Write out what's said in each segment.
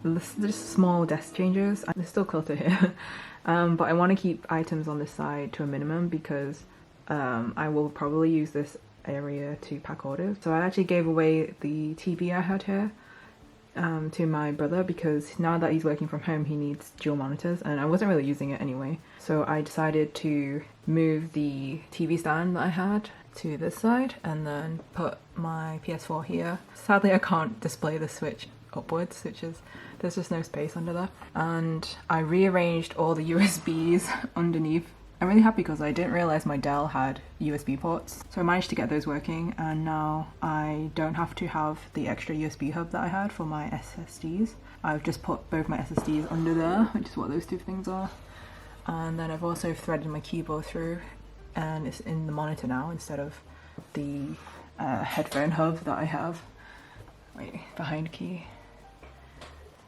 just small desk changes. There's still clutter here. But I want to keep items on this side to a minimum because I will probably use this area to pack orders. So I actually gave away the TV I had here to my brother because now that he's working from home he needs dual monitors and I wasn't really using it anyway. So I decided to move the TV stand that I had to this side and then put my PS4 here. Sadly I can't display the Switch upwards, there's just no space under there. And I rearranged all the USBs underneath. I'm really happy because I didn't realize my Dell had USB ports. So I managed to get those working and now I don't have to have the extra USB hub that I had for my SSDs. I've just put both my SSDs under there, which is what those two things are. And then I've also threaded my keyboard through and it's in the monitor now instead of the headphone hub that I have. Wait, behind key.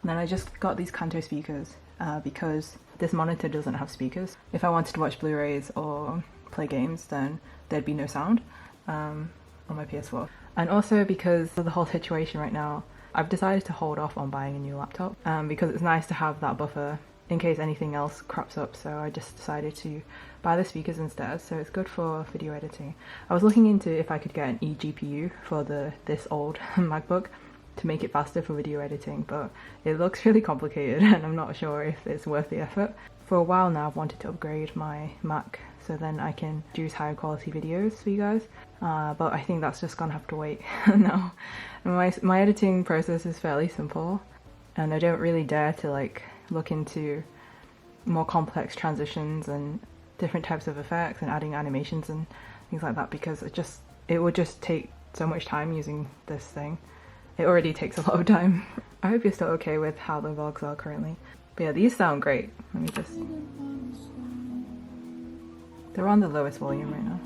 And then I just got these Kanto speakers because this monitor doesn't have speakers. If I wanted to watch Blu-rays or play games, then there'd be no sound on my PS4. And also because of the whole situation right now, I've decided to hold off on buying a new laptop because it's nice to have that buffer in case anything else crops up. So I just decided to buy the speakers instead. So it's good for video editing. I was looking into if I could get an eGPU for this old MacBook to make it faster for video editing, but it looks really complicated and I'm not sure if it's worth the effort. For a while now I've wanted to upgrade my Mac so then I can produce higher quality videos for you guys, but I think that's just gonna have to wait now. My editing process is fairly simple and I don't really dare to like look into more complex transitions and different types of effects and adding animations and things like that because it would just take so much time using this thing. It already takes a lot of time. I hope you're still okay with how the vlogs are currently. But yeah, these sound great. Let me just... They're on the lowest volume right now.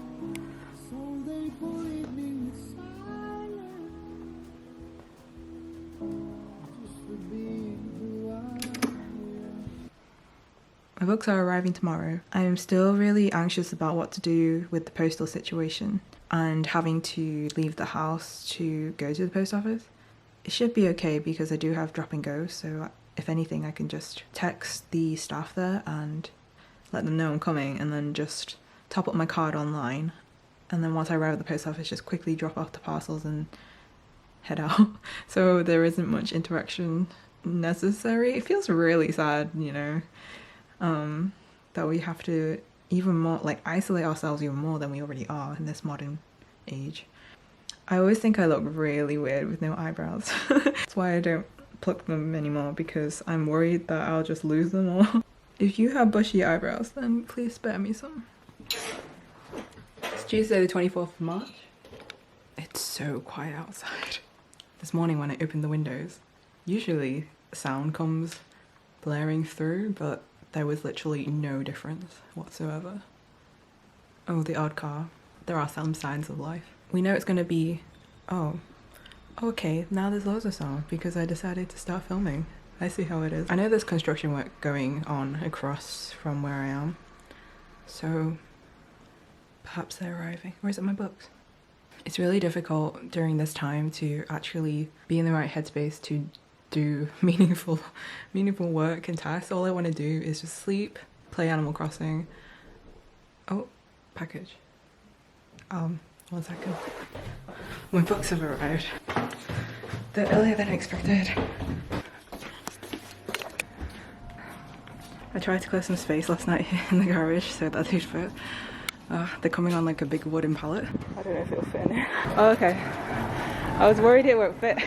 My books are arriving tomorrow. I am still really anxious about what to do with the postal situation and having to leave the house to go to the post office. It should be okay because I do have drop and go, so if anything I can just text the staff there and let them know I'm coming and then just top up my card online and then once I arrive at the post office just quickly drop off the parcels and head out. So there isn't much interaction necessary. It feels really sad, you know, that we have to even more like isolate ourselves even more than we already are in this modern age. I always think I look really weird with no eyebrows. That's why I don't pluck them anymore because I'm worried that I'll just lose them all. If you have bushy eyebrows then please spare me some. It's Tuesday the 24th of March. It's so quiet outside. This morning when I opened the windows, usually sound comes blaring through, but there was literally no difference whatsoever. Oh, the odd car. There are some signs of life. We know it's gonna be... Oh. Okay, now there's loads of sound because I decided to start filming. I see how it is. I know there's construction work going on across from where I am. So perhaps they're arriving. Where's my books? It's really difficult during this time to actually be in the right headspace to do meaningful work and tasks. All I want to do is just sleep, play Animal Crossing. Oh, package. 1 second. My books have arrived. They're earlier than I expected. I tried to clear some space last night in the garage so that they'd fit. They're coming on like a big wooden pallet. I don't know if it'll fit in there. Oh, okay. I was worried it won't fit.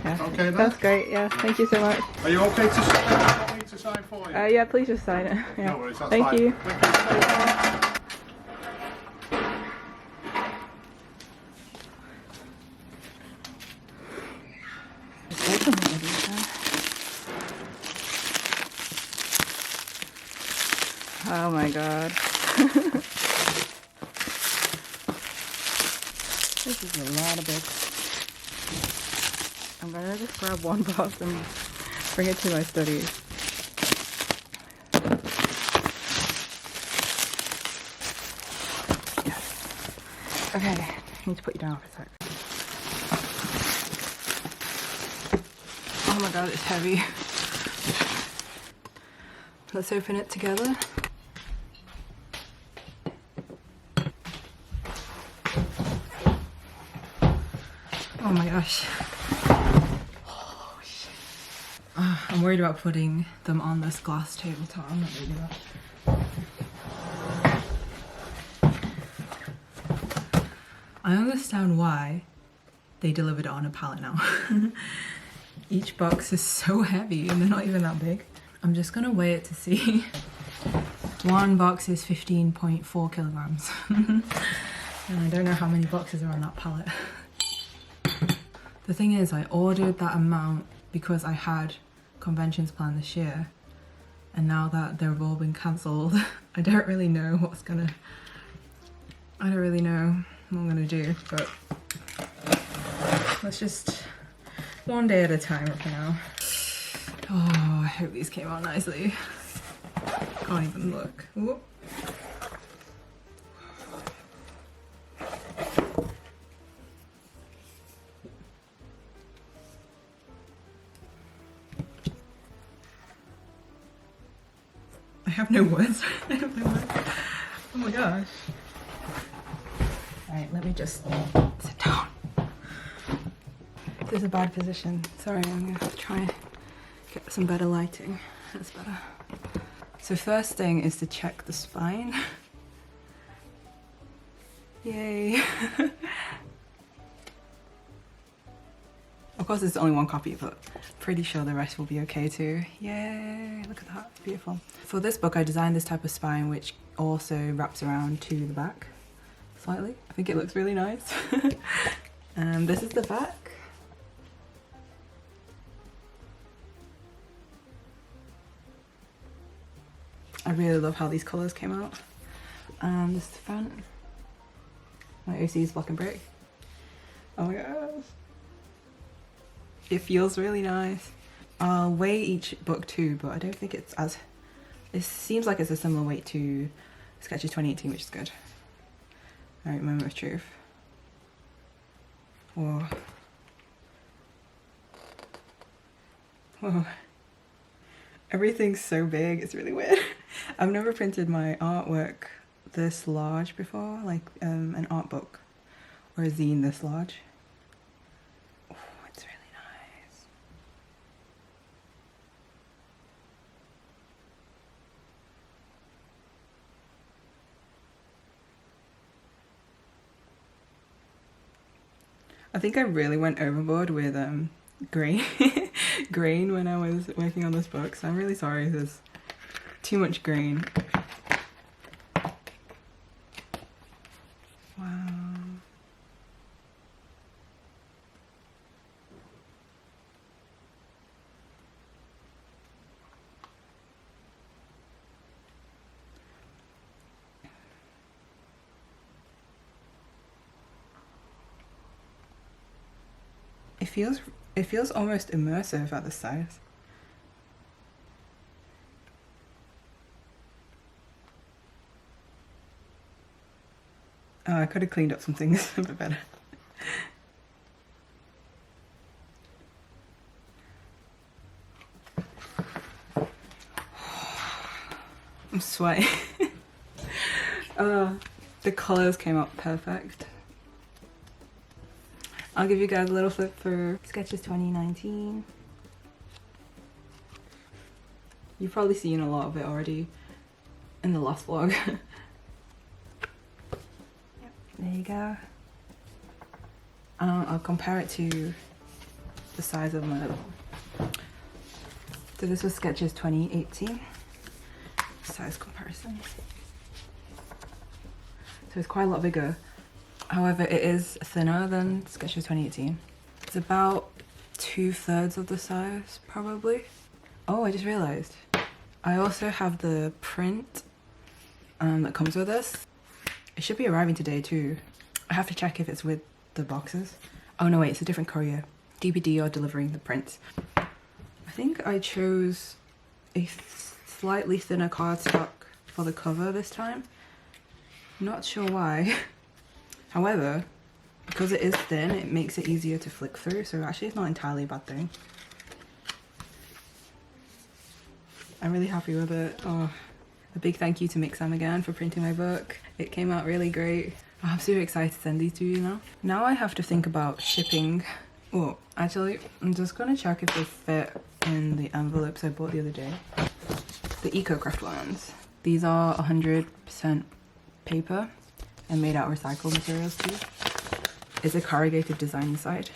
Yeah. Okay then. That's great, yeah. Thank you so much. Are you okay to sign? Want me to sign for you? Yeah, please just sign it. Yeah. No worries, that's Thank fine. you. Thank you. Oh my god. This is a lot of books. I'm gonna just grab one box and bring it to my study. Yes. Okay, I need to put you down for a sec. Oh my god, it's heavy. let's open it together. Oh my gosh. Oh shit. I'm worried about putting them on this glass tabletop. I'm not gonna do that. I understand why they delivered it on a pallet now. Each box is so heavy and they're not even that big. I'm just gonna weigh it to see. One box is 15.4 kilograms. And I don't know how many boxes are on that pallet. The thing is, I ordered that amount because I had conventions planned this year, and now that they've all been cancelled, I don't really know what I'm gonna do, but let's just one day at a time for now. Oh, I hope these came out nicely. Can't even look. Ooh. I have no words. I have no words. Oh my gosh. Alright, let me just sit down. This is a bad position. Sorry, I'm gonna have to try and get some better lighting. That's better. So first thing is to check the spine. Yay. Of course there's only one copy, but pretty sure the rest will be okay too. Yay, look at that, beautiful. For this book I designed this type of spine which also wraps around to the back slightly. I think it looks really nice. And this is the back. I really love how these colours came out. This is the front. My OC is black and brick. Oh my gosh. It feels really nice. I'll weigh each book too, but I don't think it's as... It seems like it's a similar weight to Sketches 2018, which is good. Alright, moment of truth. Whoa. Whoa. Everything's so big, it's really weird. I've never printed my artwork this large before, like an art book or a zine this large. Oh, it's really nice. I think I really went overboard with grain when I was working on this book, so I'm really sorry if there's too much grain. Wow. It feels almost immersive at the size. Oh, I could have cleaned up some things a bit better. I'm sweating. The colours came out perfect. I'll give you guys a little flip for Sketches 2019. You've probably seen a lot of it already in the last vlog. Yep, there you go. I'll compare it to the size of my other one. So this was Sketches 2018. Size comparison. So it's quite a lot bigger. However, it is thinner than Sketches 2018. It's about 2/3 of the size, probably. Oh, I just realised. I also have the print that comes with this. It should be arriving today too. I have to check if it's with the boxes. Oh no, wait, it's a different courier. DPD are delivering the prints. I think I chose a slightly thinner cardstock for the cover this time. Not sure why. However, because it is thin, it makes it easier to flick through, so actually it's not entirely a bad thing. I'm really happy with it. Oh, a big thank you to Mixam again for printing my book. It came out really great. I'm super excited to send these to you now. Now I have to think about shipping. Oh, actually, I'm just gonna check if they fit in the envelopes I bought the other day. The EcoCraft ones. These are 100% paper and made out of recycled materials too. It's a corrugated design inside.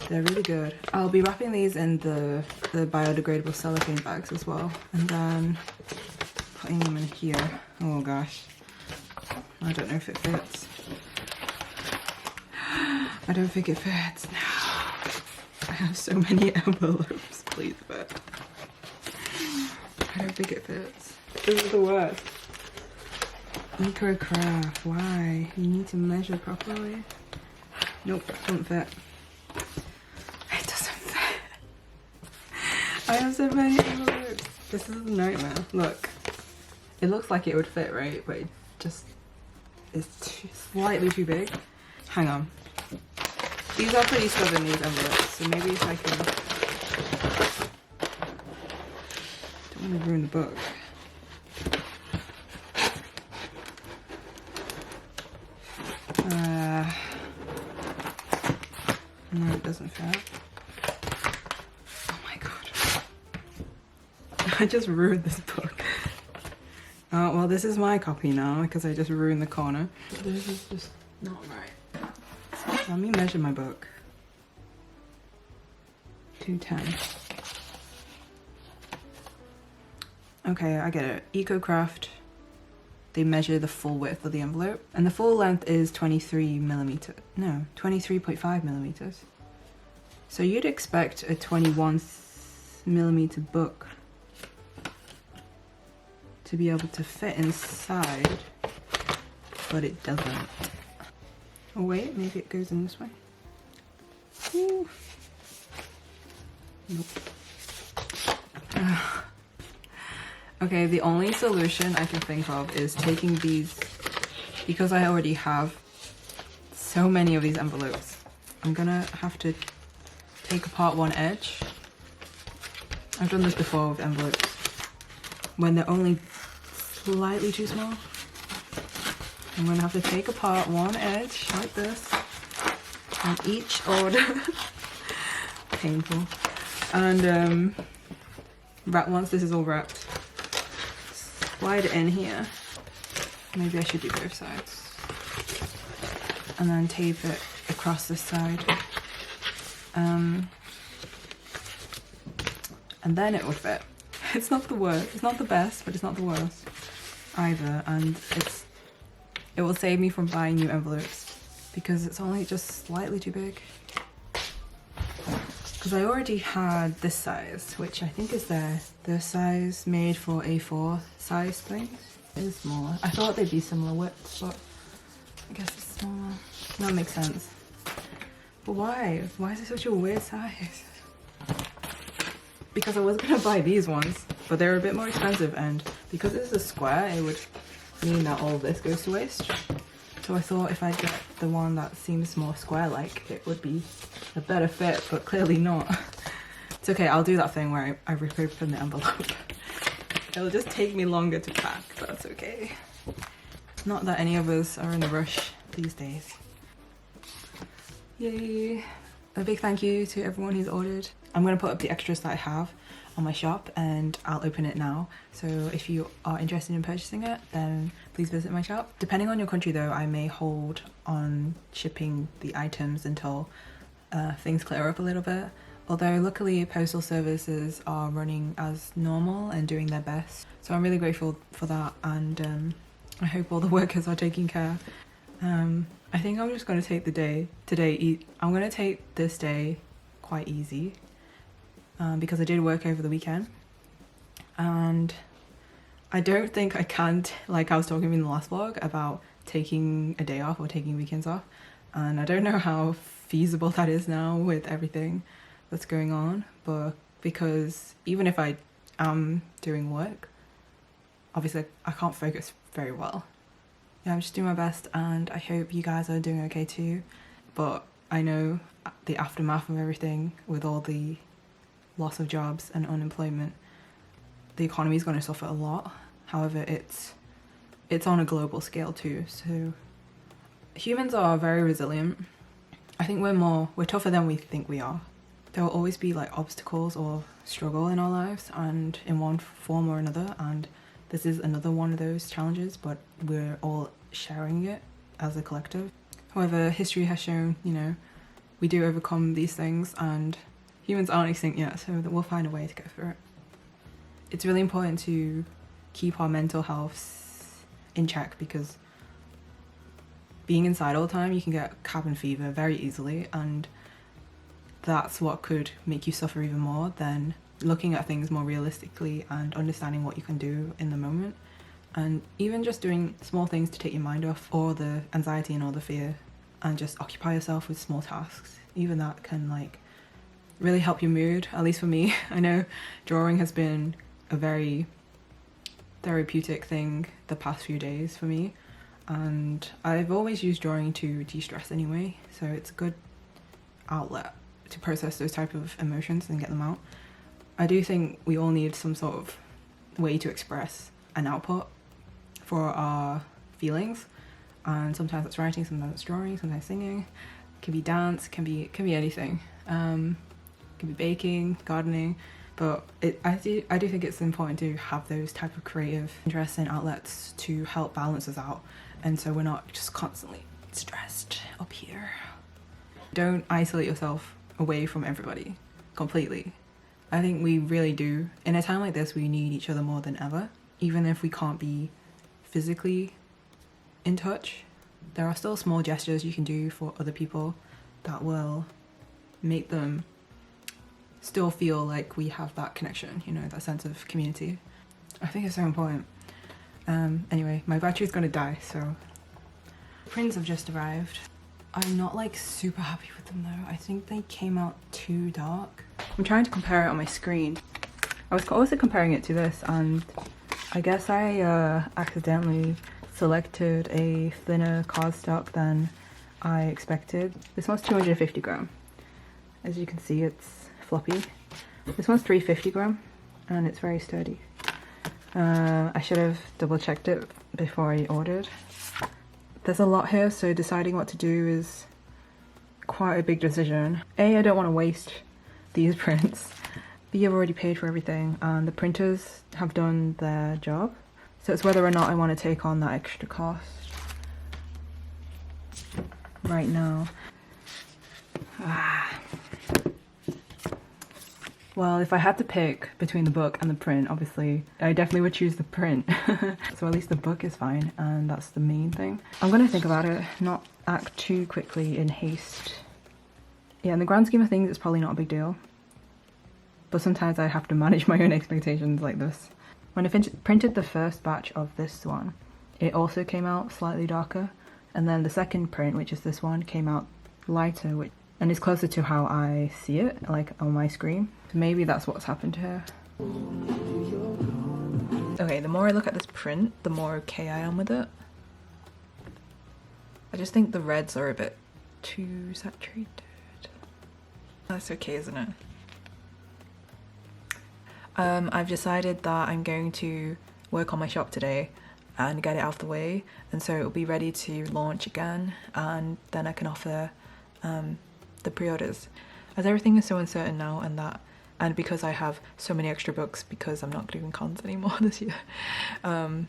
They're really good. I'll be wrapping these in the biodegradable cellophane bags as well, and then putting them in here. Oh gosh, I don't know if it fits. I don't think it fits. No. I have so many envelopes. Please fit. I don't think it fits. This is the worst. EcoCraft, why? You need to measure properly. Nope, doesn't fit. It doesn't fit. I have so many envelopes. This is a nightmare. Look. It looks like it would fit, right? But it just is slightly too big. Hang on. These are pretty stubborn, these envelopes, so maybe if I can... Don't want to ruin the book. No, it doesn't fit. Oh my god. I just ruined this book. Oh, well, this is my copy now because I just ruined the corner. This is just not right. Let me measure my book. 210. Okay, I get it. EcoCraft, they measure the full width of the envelope, and the full length is 23.5 millimeters. So you'd expect a 21mm book to be able to fit inside, but it doesn't. Oh wait, maybe it goes in this way. Ooh. Nope. Okay, the only solution I can think of is taking these, because I already have so many of these envelopes, I'm gonna have to take apart one edge. I've done this before with envelopes when they're only slightly too small. I'm gonna have to take apart one edge like this on each order. Painful. And once this is all wrapped, slide it in here. Maybe I should do both sides. And then tape it across this side. And then it would fit. It's not the worst. It's not the best, but it's not the worst either. And it will save me from buying new envelopes because it's only just slightly too big. Because I already had this size, which I think is the size made for A4 size things. It is smaller. I thought they'd be similar widths, but I guess it's smaller. That makes sense. But why? Why is it such a weird size? Because I was gonna buy these ones, but they're a bit more expensive, and because it's a square, it would mean that all of this goes to waste. So I thought if I get the one that seems more square-like, it would be a better fit, but clearly not. It's okay, I'll do that thing where I rip open the envelope. It'll just take me longer to pack, but that's okay. Not that any of us are in a rush these days. Yay! A big thank you to everyone who's ordered. I'm going to put up the extras that I have on my shop and I'll open it now. So if you are interested in purchasing it, then please visit my shop. Depending on your country though, I may hold on shipping the items until things clear up a little bit. Although luckily postal services are running as normal and doing their best. So I'm really grateful for that, and I hope all the workers are taking care. I think I'm just going to take I'm going to take this day quite easy because I did work over the weekend, and I don't think I can, like I was talking in the last vlog about taking a day off or taking weekends off, and I don't know how feasible that is now with everything that's going on, but because even if I am doing work, obviously I can't focus very well. Yeah, I'm just doing my best, and I hope you guys are doing okay too. But I know the aftermath of everything with all the loss of jobs and unemployment, the economy is going to suffer a lot. However, it's on a global scale too. So humans are very resilient. I think we're tougher than we think we are. There will always be like obstacles or struggle in our lives, and in one form or another, and this is another one of those challenges, but we're all sharing it as a collective. However, history has shown, you know, we do overcome these things, and humans aren't extinct yet, so we'll find a way to go through it. It's really important to keep our mental health in check, because being inside all the time, you can get cabin fever very easily, and that's what could make you suffer even more than looking at things more realistically and understanding what you can do in the moment. And even just doing small things to take your mind off all the anxiety and all the fear, and just occupy yourself with small tasks. Even that can like really help your mood, at least for me. I know drawing has been a very therapeutic thing the past few days for me, and I've always used drawing to de-stress anyway, so it's a good outlet to process those type of emotions and get them out. I do think we all need some sort of way to express an output for our feelings, and sometimes it's writing, sometimes it's drawing, sometimes singing. It can be dance, can be anything. It can be baking, gardening, but I do think it's important to have those type of creative interests and outlets to help balance us out, and so we're not just constantly stressed up here. Don't isolate yourself away from everybody completely. I think we really do. In a time like this, we need each other more than ever. Even if we can't be physically in touch, there are still small gestures you can do for other people that will make them still feel like we have that connection, you know, that sense of community. I think it's so important. Anyway, my battery's gonna die, so prints have just arrived. I'm not like super happy with them though. I think they came out too dark. I'm trying to compare it on my screen. I was also comparing it to this, and I guess I accidentally selected a thinner cardstock than I expected. This one's 250 gram. As you can see, it's floppy. This one's 350 gram, and it's very sturdy. I should have double checked it before I ordered. There's a lot here, so deciding what to do is quite a big decision. A, I don't want to waste these prints. B, I've already paid for everything, and the printers have done their job. So it's whether or not I want to take on that extra cost right now. Well, if I had to pick between the book and the print, obviously, I definitely would choose the print. So at least the book is fine, and that's the main thing. I'm gonna think about it, not act too quickly in haste. Yeah, in the grand scheme of things, it's probably not a big deal. But sometimes I have to manage my own expectations like this. When I printed the first batch of this one, it also came out slightly darker. And then the second print, which is this one, came out lighter, and it's closer to how I see it, like on my screen. So maybe that's what's happened here. Okay, the more I look at this print, the more okay I am with it. I just think the reds are a bit too saturated. That's okay, isn't it? I've decided that I'm going to work on my shop today and get it out of the way, and so it'll be ready to launch again, and then I can offer the pre-orders. As everything is so uncertain now, and because I have so many extra books because I'm not doing cons anymore this year, I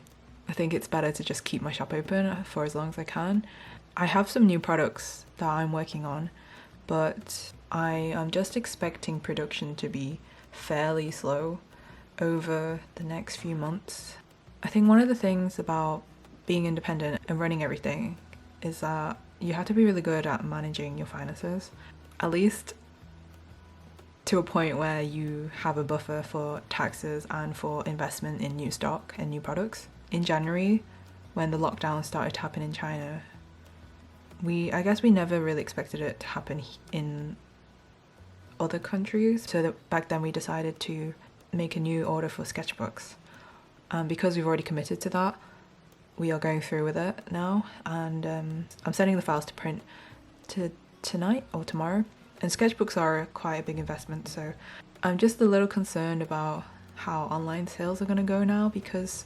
think it's better to just keep my shop open for as long as I can. I have some new products that I'm working on, but I am just expecting production to be fairly slow over the next few months. I think one of the things about being independent and running everything is that you have to be really good at managing your finances, at least to a point where you have a buffer for taxes and for investment in new stock and new products. In January, when the lockdown started to happen in China, I guess we never really expected it to happen in other countries, so that back then we decided to make a new order for sketchbooks, and because we've already committed to that, we are going through with it now, and I'm sending the files to print tonight or tomorrow. And sketchbooks are quite a big investment, so I'm just a little concerned about how online sales are going to go now, because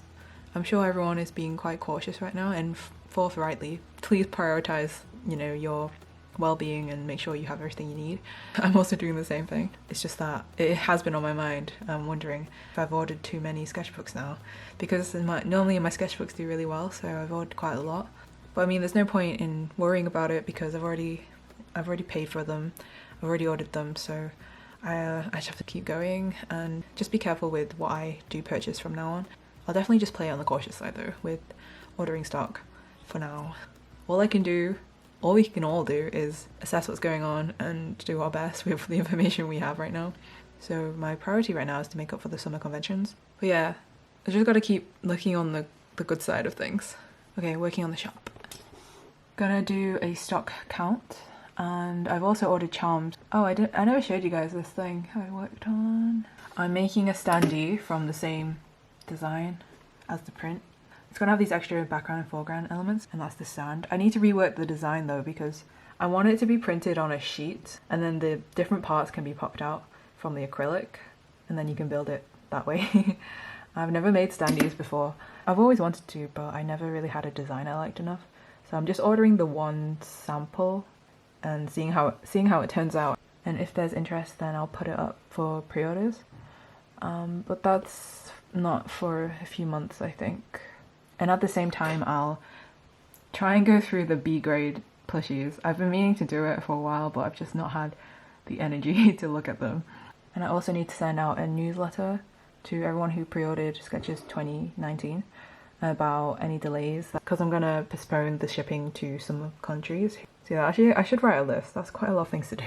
I'm sure everyone is being quite cautious right now, and forthrightly, please prioritize, you know, your well-being and make sure you have everything you need. I'm also doing the same thing. It's just that it has been on my mind. I'm wondering if I've ordered too many sketchbooks now, because normally my sketchbooks do really well, so I've ordered quite a lot. But I mean, there's no point in worrying about it because I've already paid for them. I've already ordered them, so I just have to keep going and just be careful with what I do purchase from now on. I'll definitely just play on the cautious side though with ordering stock for now. All we can all do is assess what's going on and do our best with the information we have right now. So my priority right now is to make up for the summer conventions. But yeah, I just gotta keep looking on the good side of things. Okay, working on the shop. Gonna do a stock count, and I've also ordered charms. Oh, I never showed you guys this thing I worked on. I'm making a standee from the same design as the print. It's gonna have these extra background and foreground elements, and that's the stand. I need to rework the design though, because I want it to be printed on a sheet, and then the different parts can be popped out from the acrylic, and then you can build it that way. I've never made standees before. I've always wanted to, but I never really had a design I liked enough. So I'm just ordering the one sample and seeing how it turns out. And if there's interest, then I'll put it up for pre-orders. But that's not for a few months, I think. And at the same time, I'll try and go through the B grade plushies. I've been meaning to do it for a while, but I've just not had the energy to look at them. And I also need to send out a newsletter to everyone who pre-ordered Sketches 2019 about any delays, because I'm gonna postpone the shipping to some countries. So yeah, actually I should write a list. That's quite a lot of things to do.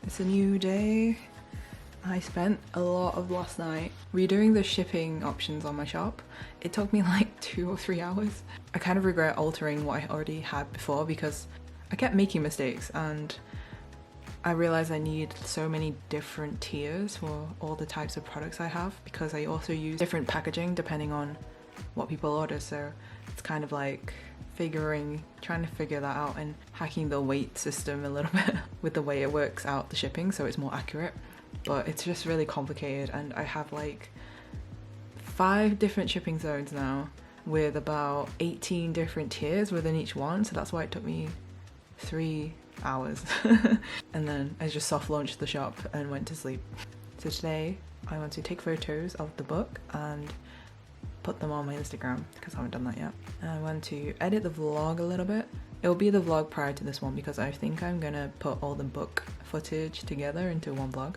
It's a new day. I spent a lot of last night redoing the shipping options on my shop. It took me like 2 or 3 hours. I kind of regret altering what I already had before because I kept making mistakes, and I realized I need so many different tiers for all the types of products I have, because I also use different packaging depending on what people order. So it's kind of like trying to figure that out and hacking the weight system a little bit with the way it works out the shipping so it's more accurate. But it's just really complicated, and I have like 5 different shipping zones now with about 18 different tiers within each one, so that's why it took me 3 hours. And then I just soft launched the shop and went to sleep. So today I want to take photos of the book and put them on my Instagram, because I haven't done that yet. And I want to edit the vlog a little bit. It will be the vlog prior to this one, because I think I'm gonna put all the book footage together into one vlog.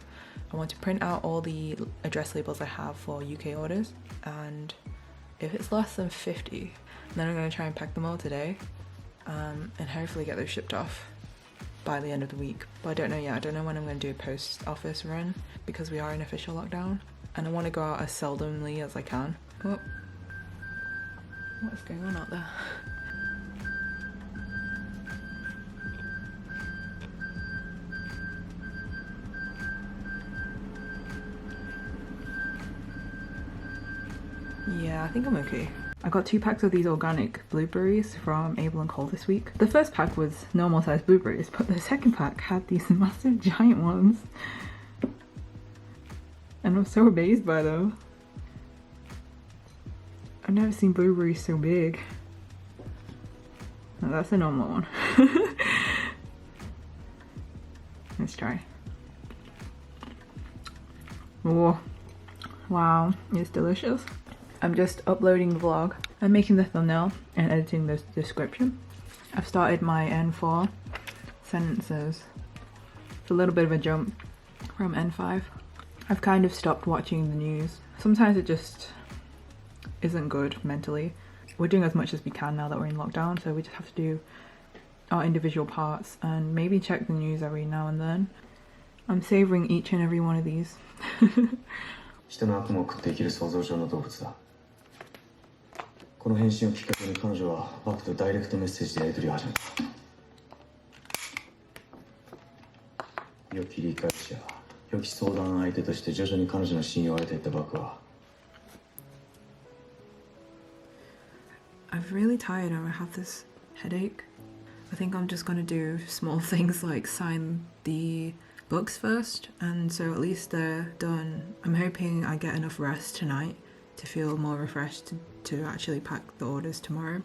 I want to print out all the address labels I have for UK orders, and if it's less than 50, then I'm gonna try and pack them all today, and hopefully get those shipped off by the end of the week. But I don't know yet. I don't know when I'm gonna do a post office run, because we are in official lockdown, and I want to go out as seldomly as I can. Oh, what's going on out there? Yeah, I think I'm okay. I got 2 packs of these organic blueberries from Able & Cole this week. The first pack was normal sized blueberries, but the second pack had these massive giant ones. And I'm so amazed by them. I've never seen blueberries so big. No, that's a normal one. Let's try. Oh, wow, it's delicious. I'm just uploading the vlog. I'm making the thumbnail and editing the description. I've started my N4 sentences. It's a little bit of a jump from N5. I've kind of stopped watching the news. Sometimes it just isn't good mentally. We're doing as much as we can now that we're in lockdown, so we just have to do our individual parts and maybe check the news every now and then. I'm savouring each and every one of these. 人の悪夢を食って生きる想像上の動物だ。この返信をきっかけに彼女はバクとダイレクトメッセージでやり取りを始めた。良き理解者、良き相談相手として徐々に彼女の信用を得ていったバクは I'm really tired and I have this headache. I think I'm just gonna do small things like sign the books first, and so at least they're done. I'm hoping I get enough rest tonight to feel more refreshed to actually pack the orders tomorrow.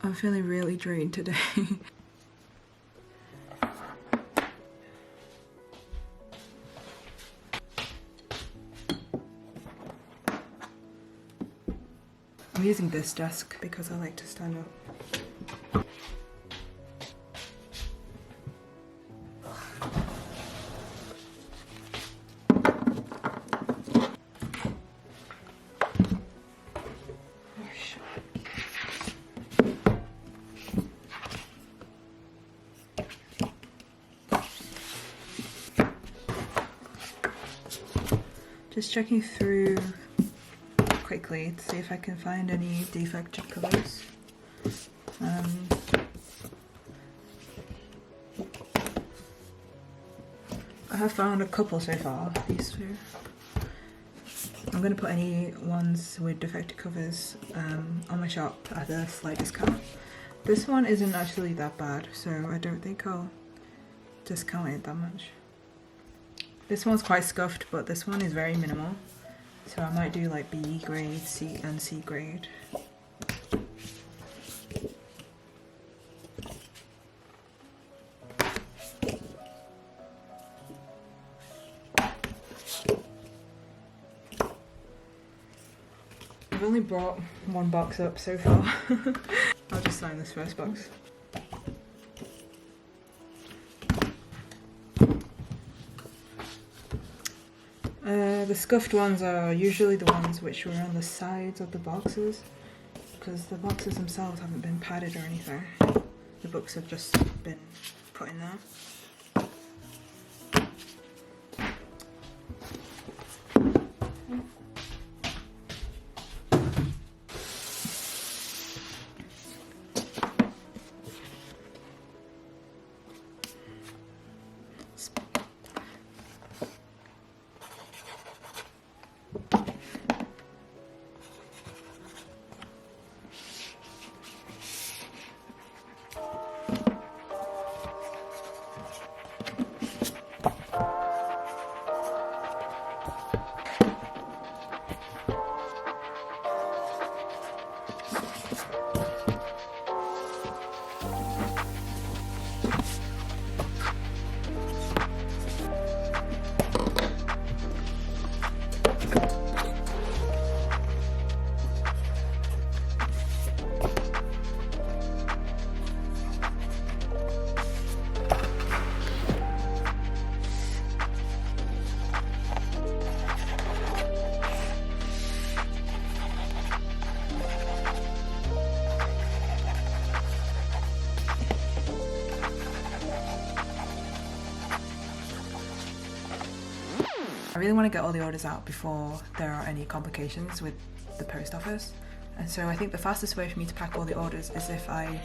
I'm feeling really drained today. I'm using this desk because I like to stand up. Just checking through quickly to see if I can find any defective colours. I have found a couple so far, these two. I'm going to put any ones with defective covers on my shop at a slight discount. This one isn't actually that bad, so I don't think I'll discount it that much. This one's quite scuffed, but this one is very minimal. So I might do like B grade, C and C grade. I've only brought one box up so far. I'll just sign this first box. The scuffed ones are usually the ones which were on the sides of the boxes, because the boxes themselves haven't been padded or anything. The books have just been put in there. I really want to get all the orders out before there are any complications with the post office, and so I think the fastest way for me to pack all the orders is if I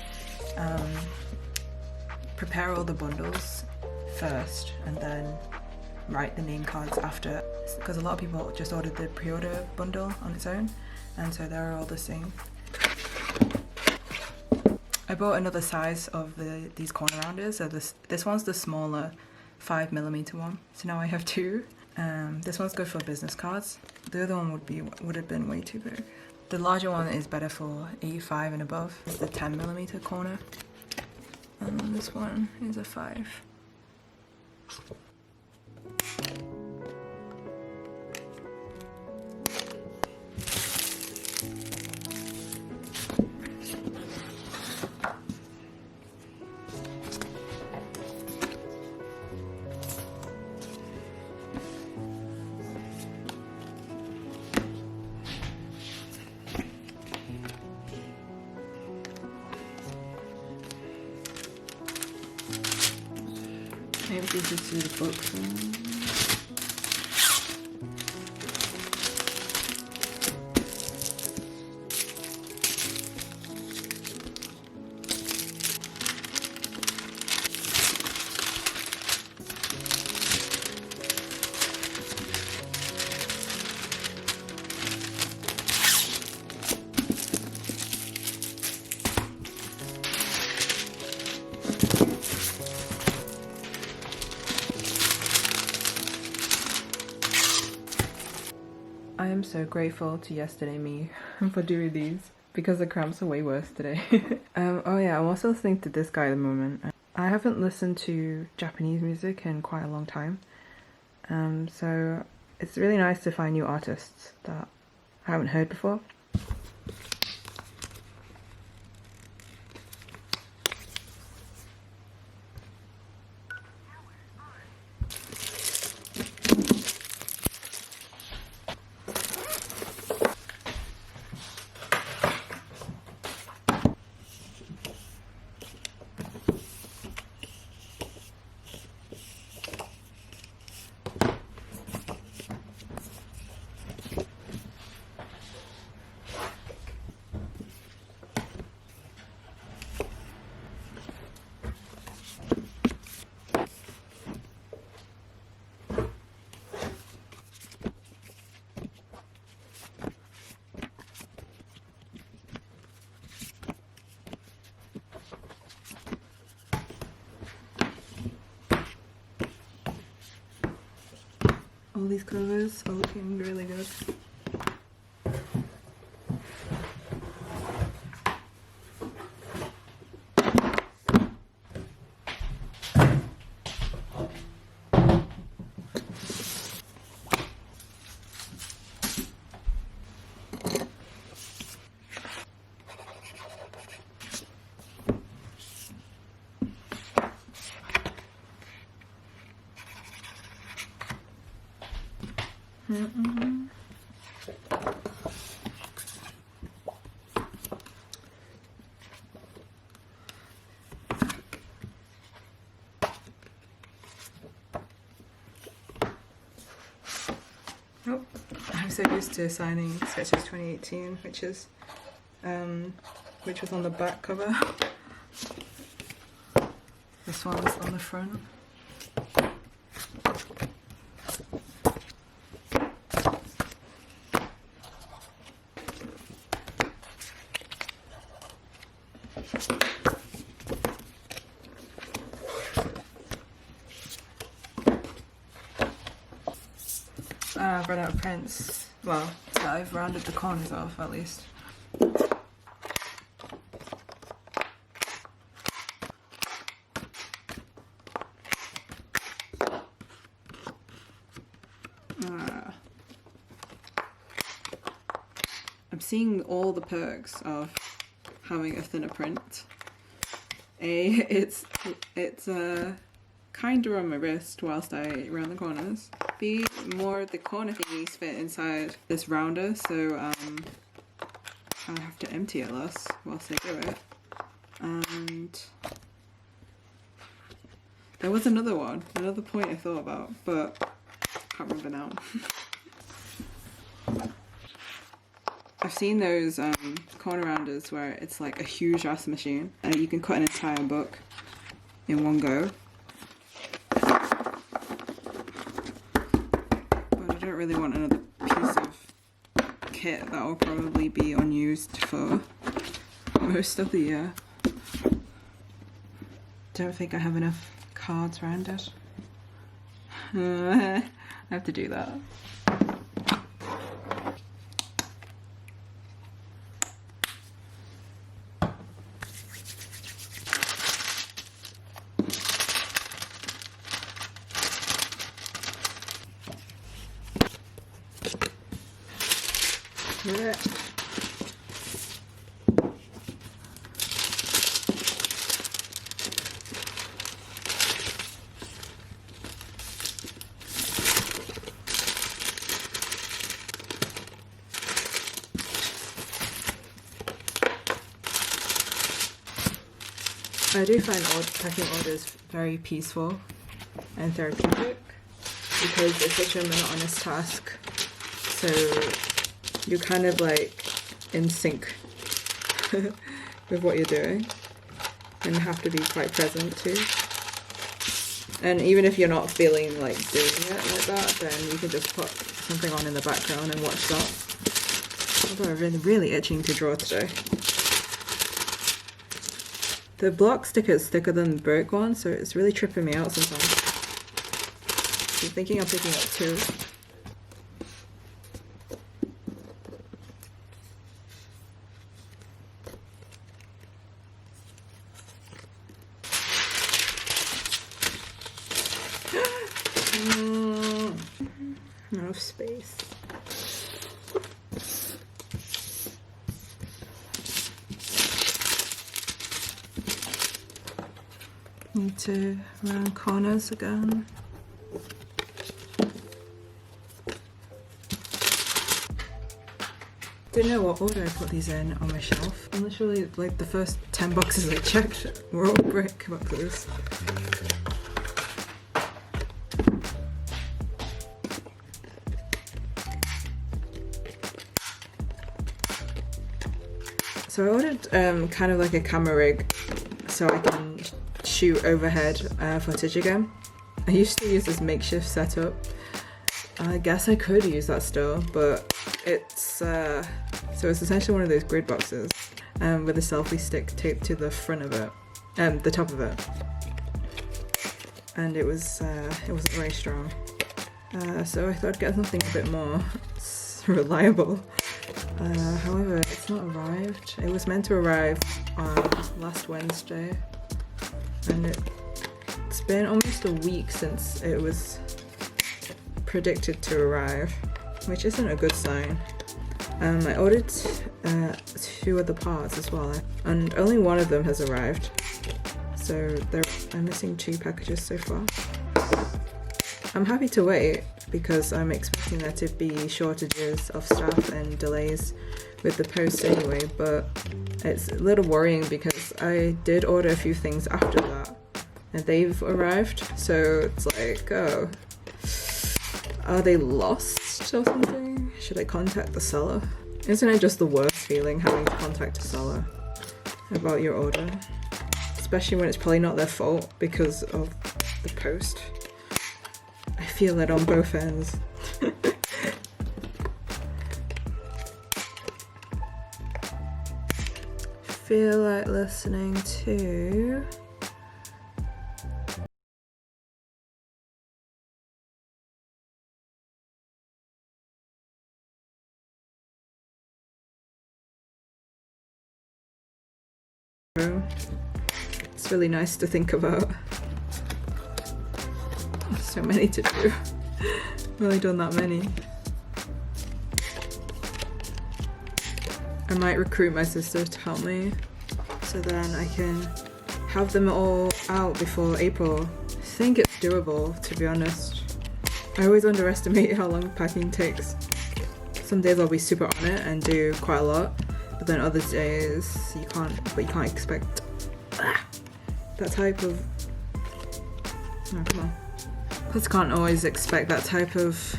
prepare all the bundles first and then write the name cards after, because a lot of people just ordered the pre-order bundle on its own, and so they're all the same. I bought another size of these corner rounders, so this one's the smaller 5mm one, so now I have two. This one's good for business cards. The other one would have been way too big. The larger one is better for 85 and above. It's the 10mm corner. And then this one is a 5. Maybe we should see the books. I am so grateful to yesterday me for doing these because the cramps are way worse today. Oh yeah, I'm also listening to this guy at the moment. I haven't listened to Japanese music in quite a long time, so it's really nice to find new artists that I haven't heard before. All these covers are looking really good. Oh, I'm so used to signing Sketches 2018, which was on the back cover. This one's on the front. I've run out of prints. Well, I've rounded the corners off at least. I'm seeing all the perks of having a thinner print. It's kinda on my wrist whilst I round the corners. B, more of the corner thingies fit inside this rounder, so I have to empty it less whilst I do it. And there was another point I thought about, but I can't remember now. I've seen those corner rounders where it's like a huge ass machine and you can cut an entire book in one go. Really want another piece of kit that will probably be unused for most of the year. Don't think I have enough cards around it. I have to do that. Yeah. I do find packing orders very peaceful and therapeutic because it's such a monotonous task. So you're kind of like in sync with what you're doing and you have to be quite present too. And even if you're not feeling like doing it like that, then you can just put something on in the background and watch that. Although I've been really itching to draw today. The block sticker is thicker than the brick one, so it's really tripping me out sometimes. I'm thinking of picking up two. of space. Need to round corners again. Didn't know what order I put these in on my shelf. And literally, like, the first 10 boxes I checked were all brick boxes. So I ordered kind of like a camera rig so I can shoot overhead footage again. I used to use this makeshift setup. I guess I could use that still, but it's so it's essentially one of those grid boxes with a selfie stick taped to the front of it, the top of it, and it wasn't very strong. So I thought I'd get something a bit more reliable. However, it's not arrived. It was meant to arrive on last Wednesday, and it's been almost a week since it was predicted to arrive, which isn't a good sign. I ordered 2 other parts as well, and only one of them has arrived, so I'm missing 2 packages so far. I'm happy to wait because I'm expecting there to be shortages of staff and delays with the post anyway, but it's a little worrying because I did order a few things after that and they've arrived, so it's like, oh, are they lost or something? Should I contact the seller? Isn't it just the worst feeling having to contact a seller about your order? Especially when it's probably not their fault because of the post. I feel it on both ends. Feel like listening to it's really nice to think about. So many to do. I've only done that many. I might recruit my sister to help me so then I can have them all out before April. I think it's doable, to be honest. I always underestimate how long packing takes. Some days I'll be super on it and do quite a lot, but then other days you can't expect that type of... Oh, come on. Plus can't always expect that type of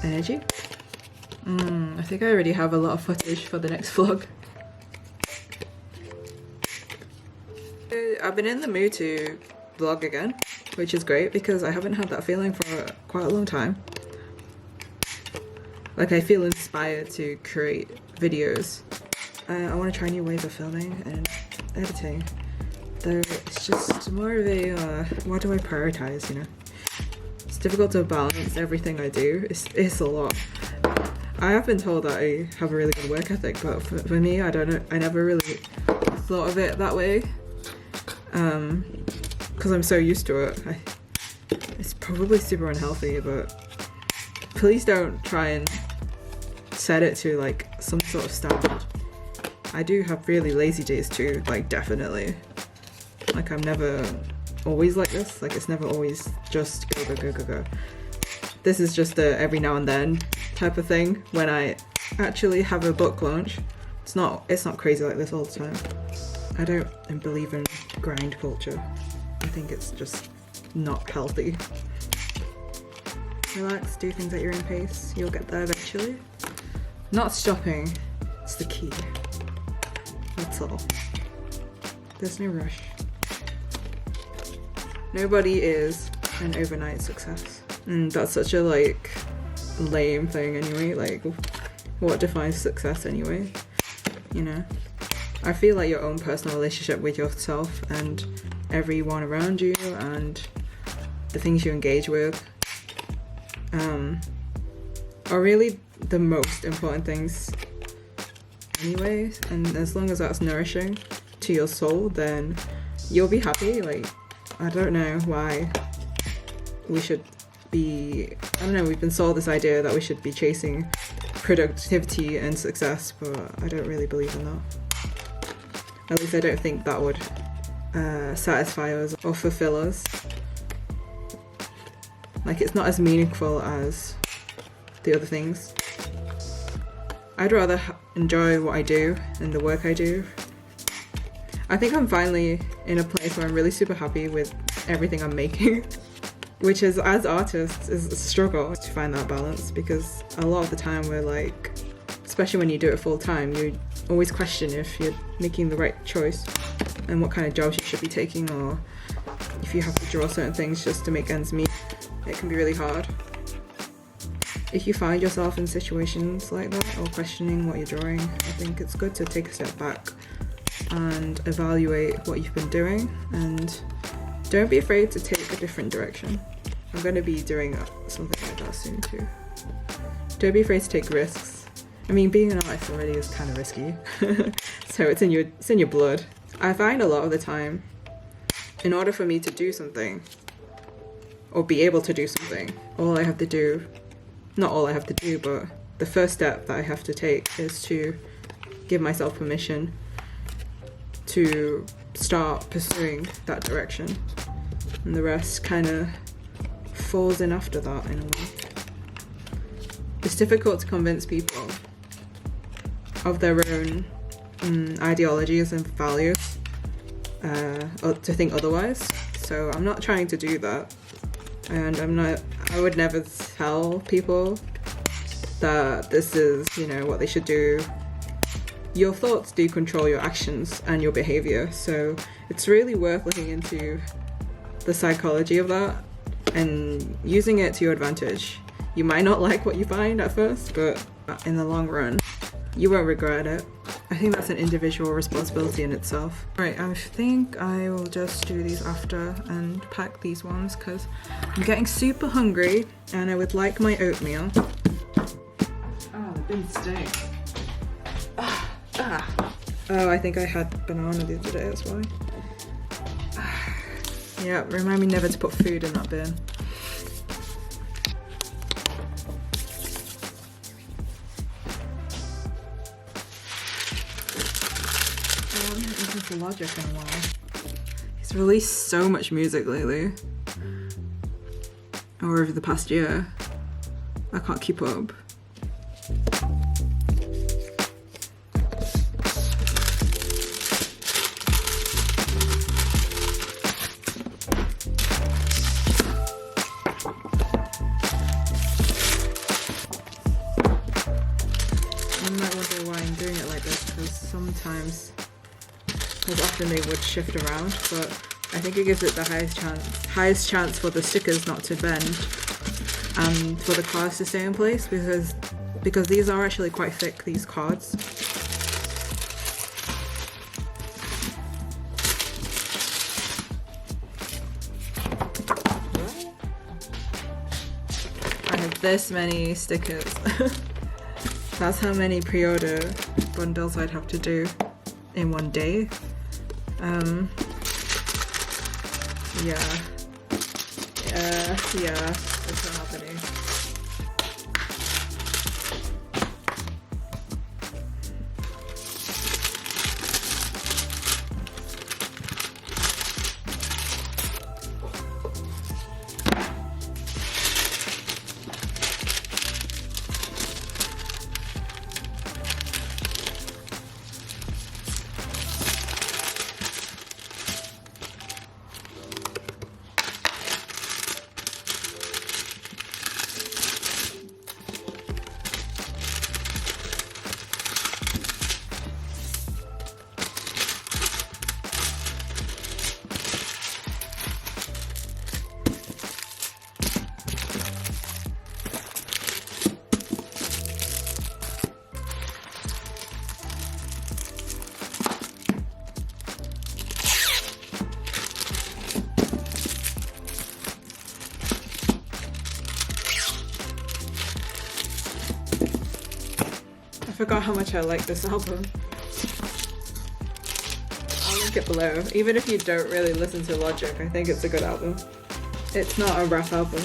energy. I think I already have a lot of footage for the next vlog. I've been in the mood to vlog again, which is great because I haven't had that feeling for quite a long time. Like, I feel inspired to create videos. I want to try new ways of filming and editing. Though it's just more of a, what do I prioritize, you know? It's difficult to balance everything I do. It's a lot. I have been told that I have a really good work ethic, but for me, I don't know. I never really thought of it that way. Because I'm so used to it. It's probably super unhealthy, but please don't try and set it to like some sort of standard. I do have really lazy days too, like definitely. Like I'm never always like this, like it's never always just go, go, go, go, go. This is just a every now and then type of thing when I actually have a book launch. It's not crazy like this all the time. I don't believe in grind culture. I think it's just not healthy. Relax, do things at your own pace. You'll get there eventually. Not stopping, it's the key. That's all. There's no rush. Nobody is an overnight success. And that's such a like lame thing anyway. Like, what defines success anyway? You know? I feel like your own personal relationship with yourself and everyone around you and the things you engage with are really the most important things anyway. And as long as that's nourishing to your soul, then you'll be happy. Like, I don't know why we should be, I don't know, we've been sold this idea that we should be chasing productivity and success, but I don't really believe in that. At least I don't think that would satisfy us or fulfill us. Like, it's not as meaningful as the other things. I'd rather enjoy what I do and the work I do. I think I'm finally in a place where I'm really super happy with everything I'm making, which is, as artists, is a struggle to find that balance, because a lot of the time we're like, especially when you do it full time, you always question if you're making the right choice and what kind of jobs you should be taking, or if you have to draw certain things just to make ends meet. It can be really hard. If you find yourself in situations like that, or questioning what you're drawing, I think it's good to take a step back and evaluate what you've been doing, and don't be afraid to take a different direction. I'm going to be doing something like that soon too. Don't be afraid to take risks. I mean, being an artist already is kind of risky, so it's in your blood. I find a lot of the time, in order for me to do something, or be able to do something, all I have to do, not all I have to do, but the first step that I have to take is to give myself permission to start pursuing that direction, and the rest kind of falls in after that in a way. It's difficult to convince people of their own ideologies and values to think otherwise, so I'm not trying to do that, and I would never tell people that this is, you know, what they should do. Your thoughts do control your actions and your behavior, so it's really worth looking into the psychology of that and using it to your advantage. You might not like what you find at first, but in the long run, you won't regret it. I think that's an individual responsibility in itself. Right, I think I will just do these after and pack these ones, because I'm getting super hungry and I would like my oatmeal. Oh, the bin stinks. Oh, I think I had banana the other day, that's why. Yeah, remind me never to put food in that bin. I haven't listened to Logic in a while. He's released so much music lately. Or over the past year. I can't keep up. Because often they would shift around, but I think it gives it the highest chance for the stickers not to bend and for the cards to stay in place, because these are actually quite thick, these cards. I have this many stickers. That's how many pre-order bundles I'd have to do in one day. Yeah, it's not happening. I forgot how much I like this album. I'll link it below. Even if you don't really listen to Logic, I think it's a good album. It's not a rap album.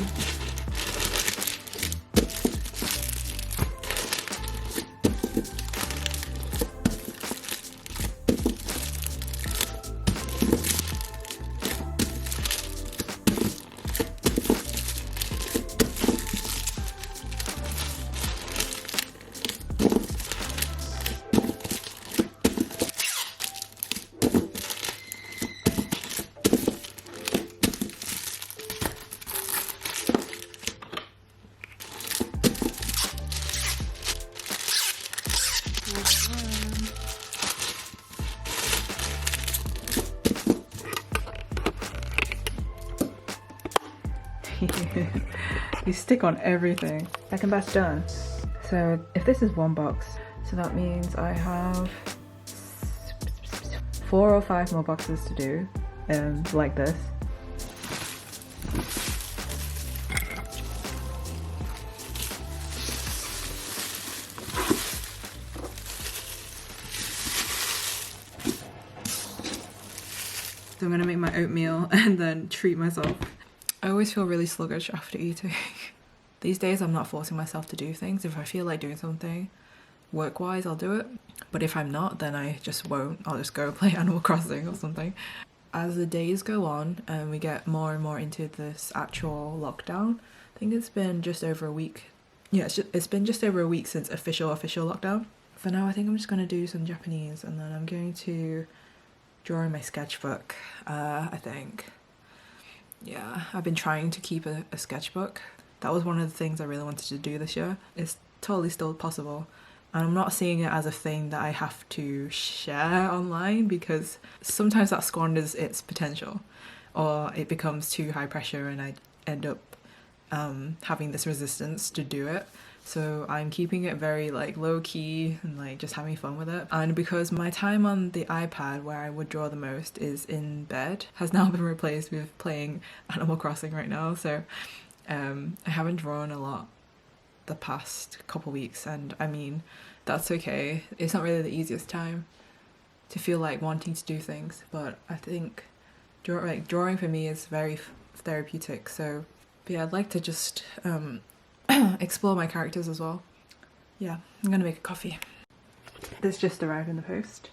You stick on everything. Second batch done. So if this is one box, so that means I have 4 or 5 more boxes to do, like this. So I'm gonna make my oatmeal and then treat myself. I always feel really sluggish after eating. These days I'm not forcing myself to do things. If I feel like doing something work-wise, I'll do it. But if I'm not, then I just won't. I'll just go play Animal Crossing or something. As the days go on and we get more and more into this actual lockdown, I think it's been just over a week. Yeah, it's been just over a week since official lockdown. For now, I think I'm just gonna do some Japanese and then I'm going to draw in my sketchbook, I think. Yeah, I've been trying to keep a sketchbook. That was one of the things I really wanted to do this year. It's totally still possible. And I'm not seeing it as a thing that I have to share online because sometimes that squanders its potential or it becomes too high pressure and I end up having this resistance to do it. So I'm keeping it very like low key and like just having fun with it. And because my time on the iPad where I would draw the most is in bed has now been replaced with playing Animal Crossing right now. So I haven't drawn a lot the past couple weeks and I mean that's okay. It's not really the easiest time to feel like wanting to do things, but I think drawing for me is very therapeutic. So but yeah, I'd like to just explore my characters as well. Yeah, I'm gonna make a coffee. This just arrived in the post.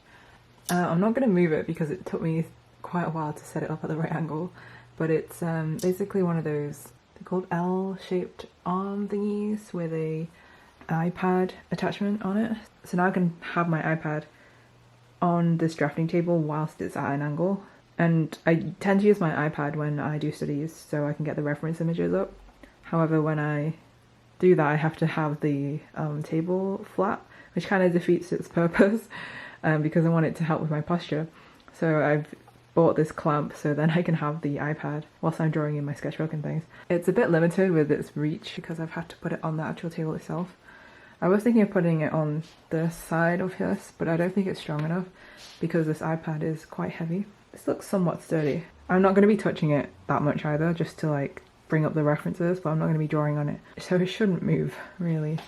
I'm not gonna move it because it took me quite a while to set it up at the right angle, but it's basically one of those, they're called L-shaped arm thingies with a iPad attachment on it. So now I can have my iPad on this drafting table whilst it's at an angle. And I tend to use my iPad when I do studies so I can get the reference images up. However, when I do that I have to have the table flat, which kind of defeats its purpose because I want it to help with my posture. So I've bought this clamp so then I can have the iPad whilst I'm drawing in my sketchbook and things. It's a bit limited with its reach because I've had to put it on the actual table itself. I was thinking of putting it on the side of this, but I don't think it's strong enough because this iPad is quite heavy. This looks somewhat sturdy. I'm not going to be touching it that much either, just to like bring up the references, but I'm not going to be drawing on it. So it shouldn't move, really.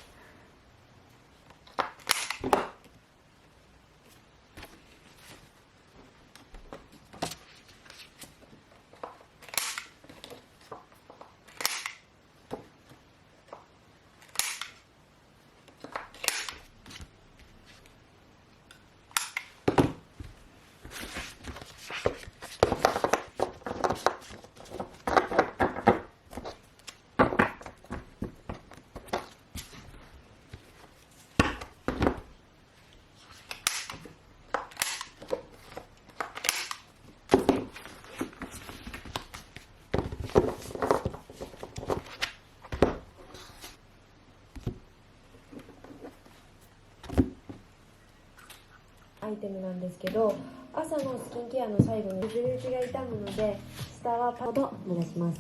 アイテムなんですけど、朝のスキンケアの最後に水口が痛むので下はパッと濡らします。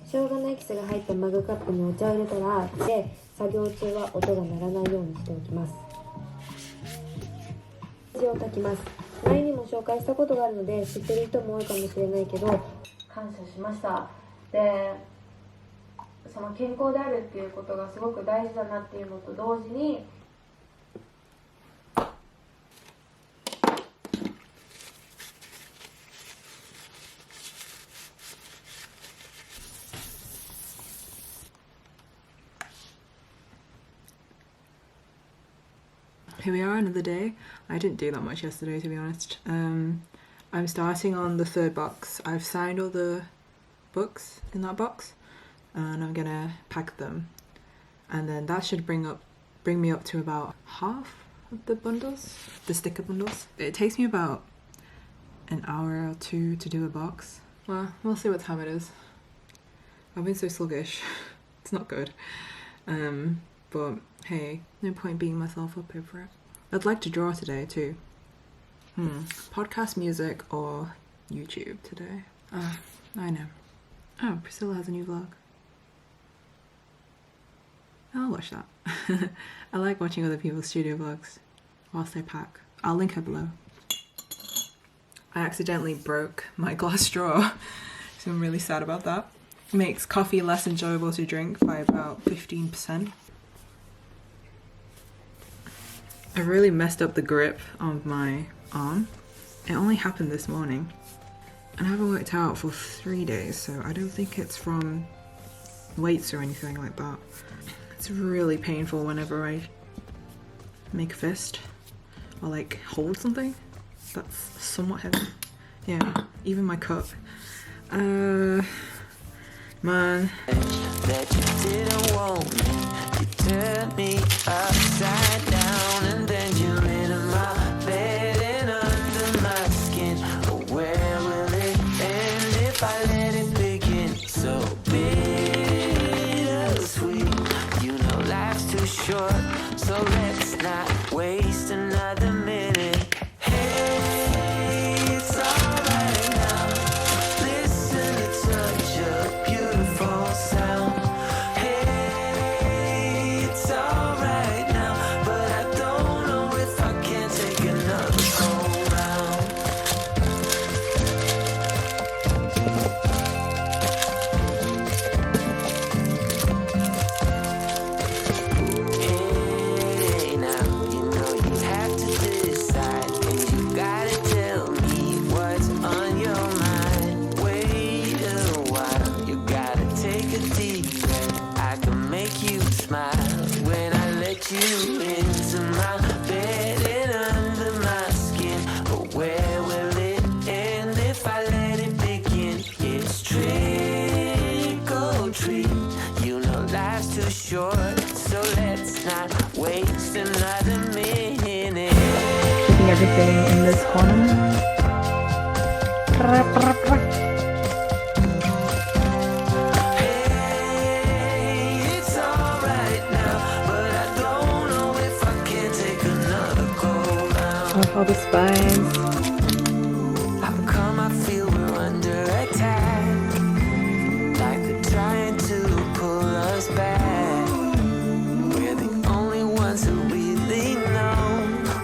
生姜のエキスが入ったマグカップにお茶を入れたらで作業中は音が鳴らないようにしておきます。水を炊きます。前にも紹介したことがあるので知ってる人も多いかもしれないけど感謝しました。でその健康であるっていうことがすごく大事だなっていうのと同時にHere we are, another day. I didn't do that much yesterday, to be honest. I'm starting on the 3rd box. I've signed all the books in that box and I'm gonna pack them, and then that should bring me up to about half of the bundles, the sticker bundles. It takes me about an hour or 2 to do a box. Well, we'll see what time it is. I've been so sluggish. It's not good. But hey, no point beating myself up over it. I'd like to draw today too. Podcast music or YouTube today. I know. Oh, Priscilla has a new vlog. I'll watch that. I like watching other people's studio vlogs whilst they pack. I'll link her below. I accidentally broke my glass straw, so I'm really sad about that. It makes coffee less enjoyable to drink by about 15%. I really messed up the grip of my arm. It only happened this morning, and I haven't worked out for 3 days, so I don't think it's from weights or anything like that. It's really painful whenever I make a fist or like hold something that's somewhat heavy. Yeah, even my cup. Man. That you didn't want me. You turned me upside down, and then you lit in my bed and under my skin. Oh, where will it end if I let it begin? So bittersweet. You know life's too short, so let's not waste another minute. Hey, it's alright now. Listen to such a beautiful sound. Hey, it's alright now, but I don't know if I can take another go round. Hey, now, you know you have to decide, and you gotta tell me what's on your mind. Wait a while, you gotta take a deep breath. I can make you smile when I let you into my bed and under my skin. But where will it end if I let it begin? It's trick or treat. You know life's too short, so let's not waste another minute. Keeping everything in this corner. Hey, it's alright now, but I don't know if I can take another go round. Of all the spines. How come I feel we're under attack? Like they're trying to pull us back. We're the only ones who really know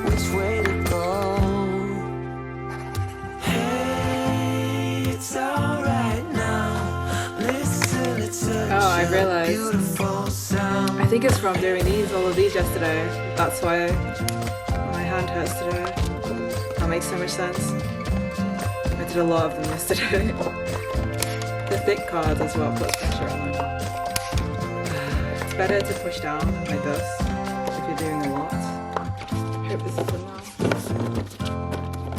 which way to go. Hey, it's alright now. Listen to such Oh, I a realised. beautiful sound. I think it's from doing all of these yesterday. That's why my hand hurts today. That makes so much sense. I did a lot of them yesterday. The thick cards as well puts pressure on them. It's better to push down like this if you're doing a lot. I hope this is enough.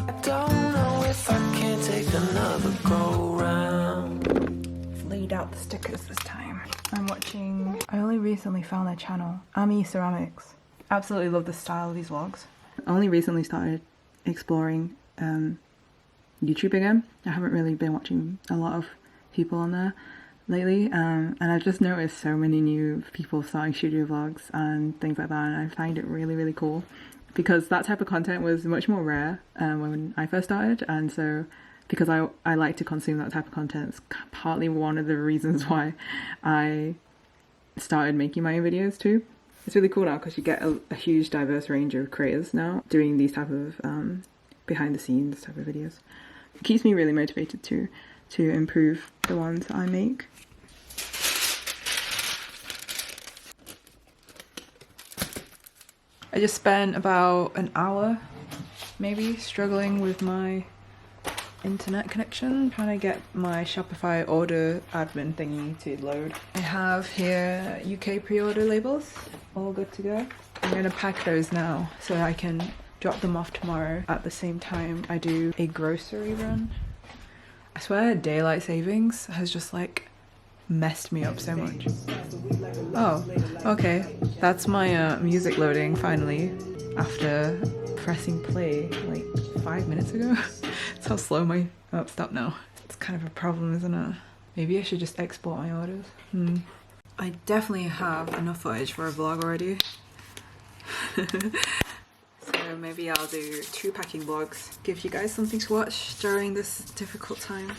I don't know if I can take another go round. I've laid out the stickers this time. I only recently found their channel, Ami Ceramics. Absolutely love the style of these vlogs. I only recently started exploring YouTube again. I haven't really been watching a lot of people on there lately, and I've just noticed so many new people starting studio vlogs and things like that, and I find it really, really cool because that type of content was much more rare when I first started, and so because I like to consume that type of content, it's partly one of the reasons why I started making my own videos too. It's really cool now because you get a huge diverse range of creators now doing these type of behind the scenes type of videos. It keeps me really motivated to improve the ones I make. I just spent about an hour maybe struggling with my internet connection, trying to get my Shopify order admin thingy to load. I have here UK pre-order labels, all good to go. I'm gonna pack those now so I can drop them off tomorrow at the same time I do a grocery run. I swear daylight savings has just like messed me up so much. Oh, okay, that's my music loading finally after pressing play like 5 minutes ago. That's how slow my... Oh, stop now. It's kind of a problem, isn't it? Maybe I should just export my orders. I definitely have enough footage for a vlog already. So maybe I'll do 2 packing vlogs. Give you guys something to watch during this difficult time.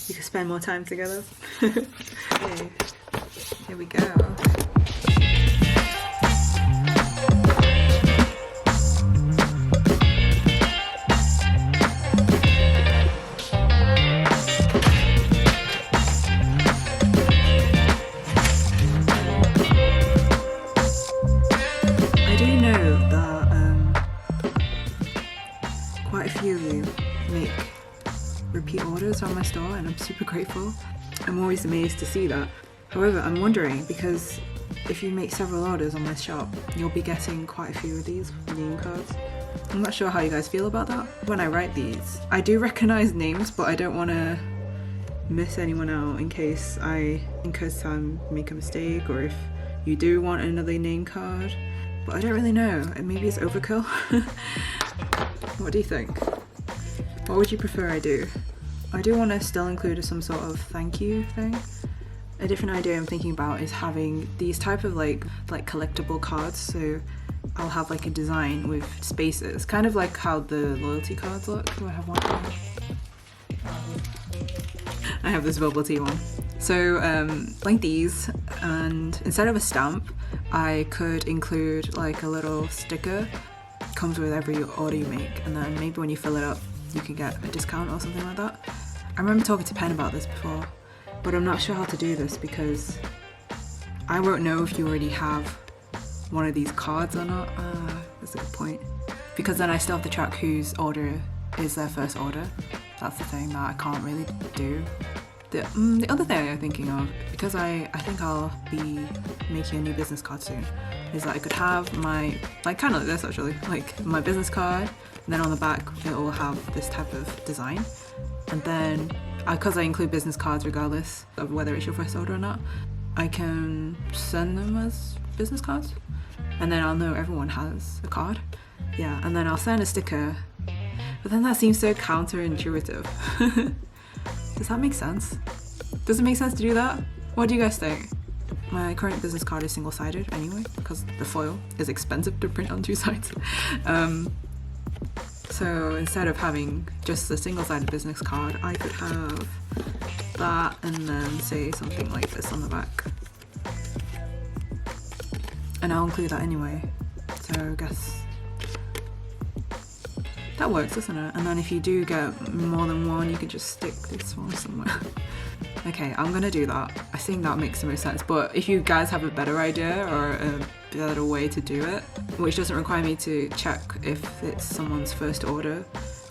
You can spend more time together. Okay, here we go. Quite a few of you make repeat orders on my store, and I'm super grateful. I'm always amazed to see that. However, I'm wondering, because if you make several orders on my shop, you'll be getting quite a few of these name cards. I'm not sure how you guys feel about that. When I write these, I do recognize names, but I don't want to miss anyone out in case I make a mistake, or if you do want another name card. But I don't really know. Maybe it's overkill. What do you think? What would you prefer I do? I do want to still include some sort of thank you thing. A different idea I'm thinking about is having these type of like collectible cards. So I'll have like a design with spaces, kind of like how the loyalty cards look. Do I have one? I have this bubble tea one. So like these, and instead of a stamp, I could include like a little sticker. Comes with every order you make, and then maybe when you fill it up you can get a discount or something like that. I remember talking to Pen about this before, but I'm not sure how to do this because I won't know if you already have one of these cards or not. That's a good point, because then I still have to track whose order is their first order. That's the thing that I can't really do. The other thing I'm thinking of, because I think I'll be making a new business card soon, is that I could have my, like kind of like this actually, like my business card, and then on the back it will have this type of design. And then, because I include business cards regardless of whether it's your first order or not, I can send them as business cards, and then I'll know everyone has a card. Yeah, and then I'll send a sticker, but then that seems so counterintuitive. Does that make sense? Does it make sense to do that? What do you guys think? My current business card is single-sided anyway, because the foil is expensive to print on 2 sides. So instead of having just a single-sided business card, I could have that and then say something like this on the back. And I'll include that anyway. So I guess that works, doesn't it? And then if you do get more than one, you can just stick this one somewhere. Okay, I'm gonna do that. I think that makes the most sense. But if you guys have a better idea or a better way to do it, which doesn't require me to check if it's someone's first order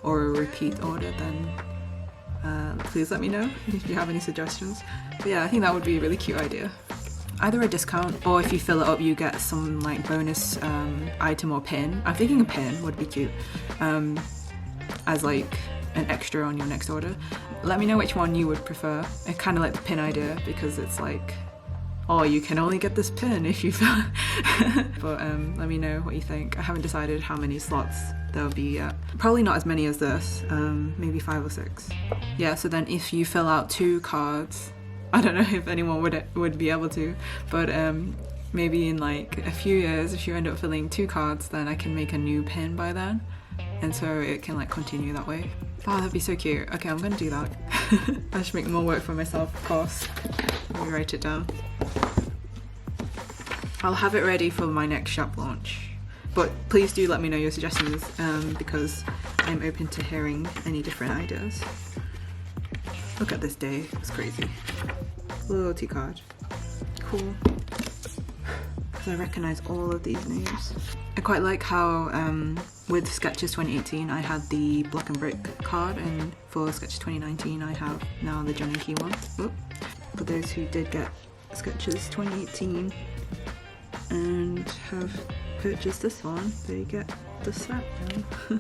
or a repeat order, then please let me know if you have any suggestions. But yeah, I think that would be a really cute idea. Either a discount, or if you fill it up you get some like bonus item or pin. I'm thinking a pin would be cute, as like an extra on your next order. Let me know which one you would prefer. I kind of like the pin idea because it's like, oh, you can only get this pin if you fill. But let me know what you think. I haven't decided how many slots there'll be yet. Probably not as many as this, maybe 5 or 6. Yeah, so then if you fill out 2 cards, I don't know if anyone would be able to, but maybe in like a few years, if you end up filling 2 cards, then I can make a new pin by then, and so it can like continue that way. Oh, that'd be so cute. Okay, I'm gonna do that. I should make more work for myself, of course. Let me write it down. I'll have it ready for my next shop launch, but please do let me know your suggestions, because I'm open to hearing any different ideas. Look at this day, it's crazy. Loyalty card. Cool. So I recognise all of these names. I quite like how with Sketches 2018 I had the Block and Brick card, and for Sketches 2019 I have now the John and Key one. Oop. For those who did get Sketches 2018 and have purchased this one, they get the set now.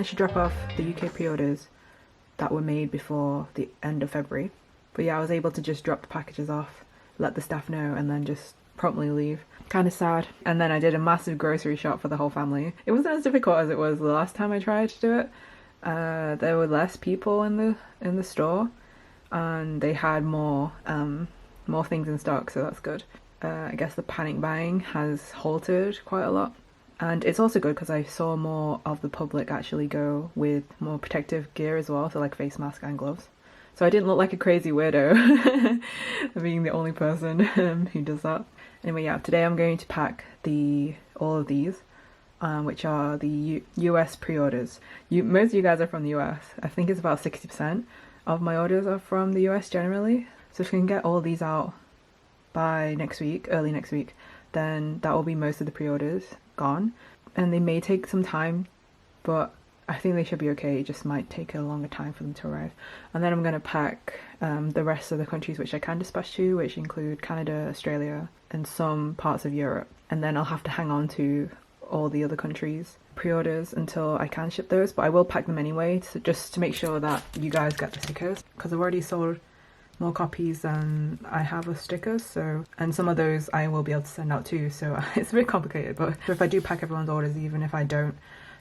managed to drop off the UK pre-orders that were made before the end of February. But yeah, I was able to just drop the packages off, let the staff know, and then just promptly leave. Kind of sad. And then I did a massive grocery shop for the whole family. It wasn't as difficult as it was the last time I tried to do it. There were less people in the store, and they had more things in stock, so that's good. I guess the panic buying has halted quite a lot. And it's also good because I saw more of the public actually go with more protective gear as well, so like face mask and gloves. So I didn't look like a crazy weirdo being the only person who does that. Anyway, yeah, today I'm going to pack all of these, which are the US pre-orders. Most of you guys are from the US. I think it's about 60% of my orders are from the US generally. So if we can get all these out by next week, early next week, then that will be most of the pre-orders gone. And they may take some time, but I think they should be okay. It just might take a longer time for them to arrive. And then I'm going to pack the rest of the countries which I can dispatch to, which include Canada, Australia, and some parts of Europe. And then I'll have to hang on to all the other countries' pre-orders until I can ship those, but I will pack them anyway, just to make sure that you guys get the stickers, because I've already sold more copies than I have of stickers, so, and some of those I will be able to send out too, so it's a bit complicated. But if I do pack everyone's orders, even if I don't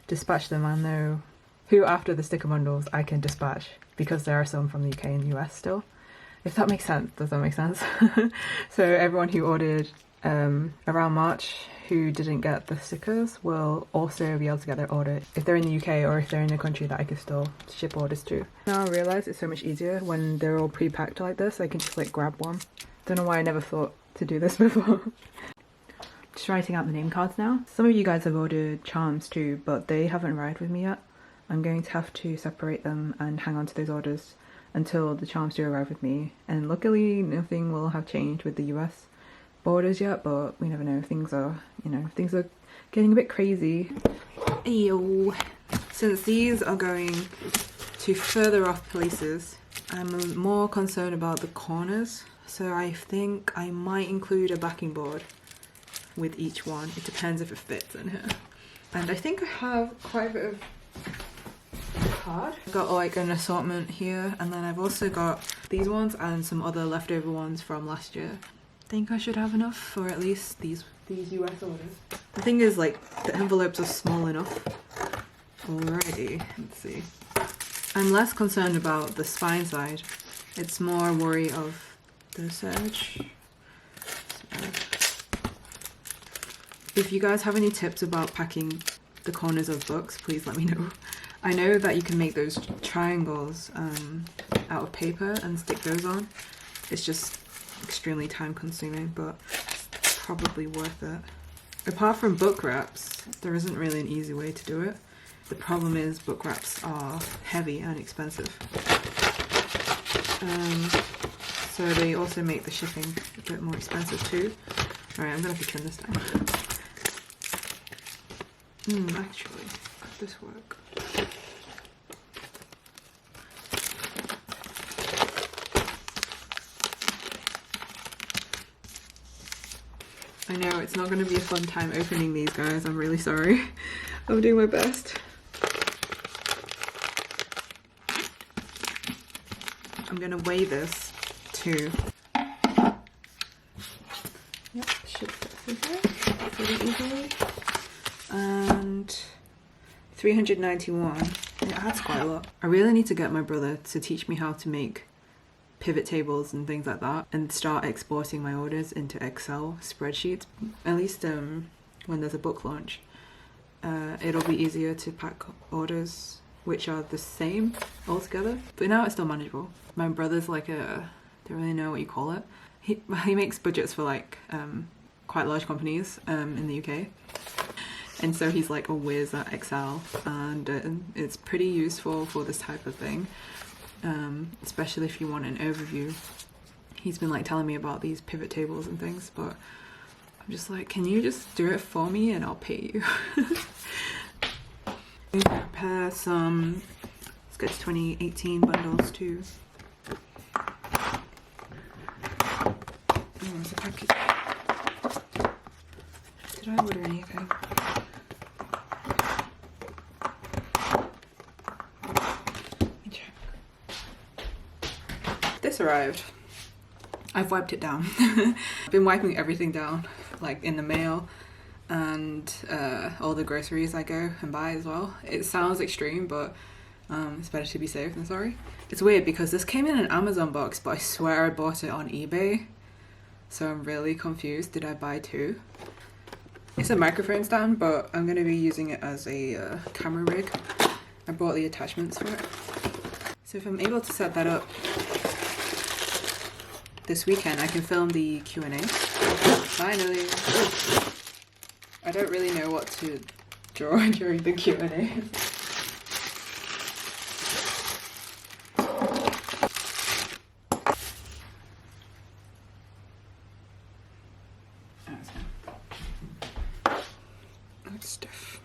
dispatch them, I know who after the sticker bundles I can dispatch, because there are some from the UK and the US still. If that makes sense. Does that make sense? So everyone who ordered around March who didn't get the stickers will also be able to get their order if they're in the UK or if they're in a country that I could still ship orders to. Now I realise it's so much easier when they're all pre-packed like this. I can just like grab one. Don't know why I never thought to do this before. Just writing out the name cards now. Some of you guys have ordered charms too, but they haven't arrived with me yet. I'm going to have to separate them and hang on to those orders until the charms do arrive with me. And luckily nothing will have changed with the US borders yet, but we never know. Things are getting a bit crazy. Ew. Since these are going to further off places, I'm more concerned about the corners, so I think I might include a backing board with each one. It depends if it fits in here. And I think I have quite a bit of card. I've got like an assortment here, and then I've also got these ones and some other leftover ones from last year. I think I should have enough for at least these US orders. The thing is, like, the envelopes are small enough already. Let's see. I'm less concerned about the spine side. It's more worry of the serge. If you guys have any tips about packing the corners of books, please let me know. I know that you can make those triangles out of paper and stick those on. It's just extremely time consuming, but it's probably worth it. Apart from book wraps, there isn't really an easy way to do it. The problem is book wraps are heavy and expensive. So they also make the shipping a bit more expensive too. Alright, I'm gonna have to trim this down. Actually, could this work? I know, it's not going to be a fun time opening these, guys. I'm really sorry. I'm doing my best. I'm going to weigh this too. Yep, should fit through here pretty easily. And 391. It adds quite a lot. I really need to get my brother to teach me how to make pivot tables and things like that, and start exporting my orders into Excel spreadsheets. At least when there's a book launch, it'll be easier to pack orders which are the same altogether. But now it's still manageable. My brother's like don't really know what you call it. He makes budgets for like quite large companies in the UK, and so he's like a whiz at Excel, and it's pretty useful for this type of thing. Especially if you want an overview. He's been like telling me about these pivot tables and things, but I'm just like, can you just do it for me and I'll pay you? Prepare some, let's get to 2018 bundles too. There's a package. Did I order anything? This arrived. I've wiped it down. I've been wiping everything down, like in the mail and all the groceries I go and buy as well. It sounds extreme, but it's better to be safe than sorry. It's weird because this came in an Amazon box, but I swear I bought it on eBay. So I'm really confused. Did I buy two? It's a microphone stand, but I'm going to be using it as a camera rig. I bought the attachments for it. So if I'm able to set that up this weekend, I can film the Q&A. Finally! I don't really know what to draw during the Q&A. That's stiff.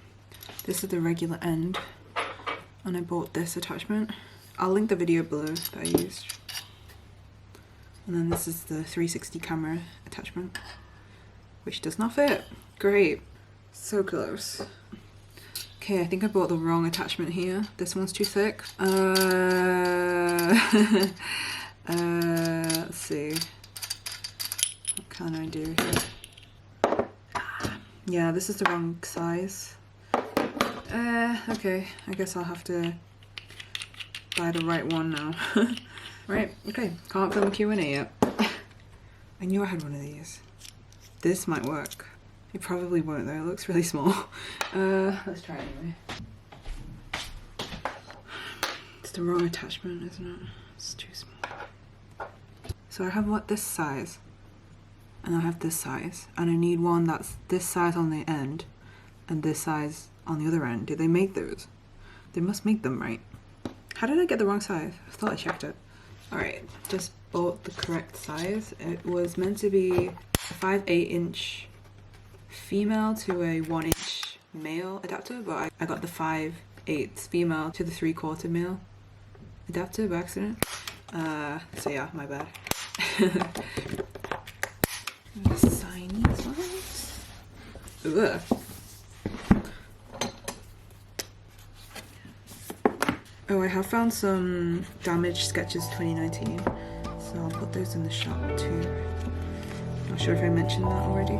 This is the regular end, and I bought this attachment. I'll link the video below that I used. And then this is the 360 camera attachment, which does not fit. Great. So close. Okay, I think I bought the wrong attachment here. This one's too thick. Let's see. What can I do here? Yeah, this is the wrong size. Okay, I guess I'll have to buy the right one now. Right, okay, can't film a Q&A yet. I knew I had one of these. This might work. It probably won't though, it looks really small. Let's try it anyway. It's the wrong attachment, isn't it? It's too small. So I have this size, and I have this size, and I need one that's this size on the end, and this size on the other end. Did they make those? They must make them, right? How did I get the wrong size? I thought I checked it. Alright, just bought the correct size. It was meant to be a 5/8 inch female to a 1 inch male adapter, but I got the 5/8 female to the 3/4 male adapter by accident. So yeah, my bad. Sign these ones. Ugh. Oh, I have found some damaged sketches 2019, so I'll put those in the shop too. Not sure if I mentioned that already.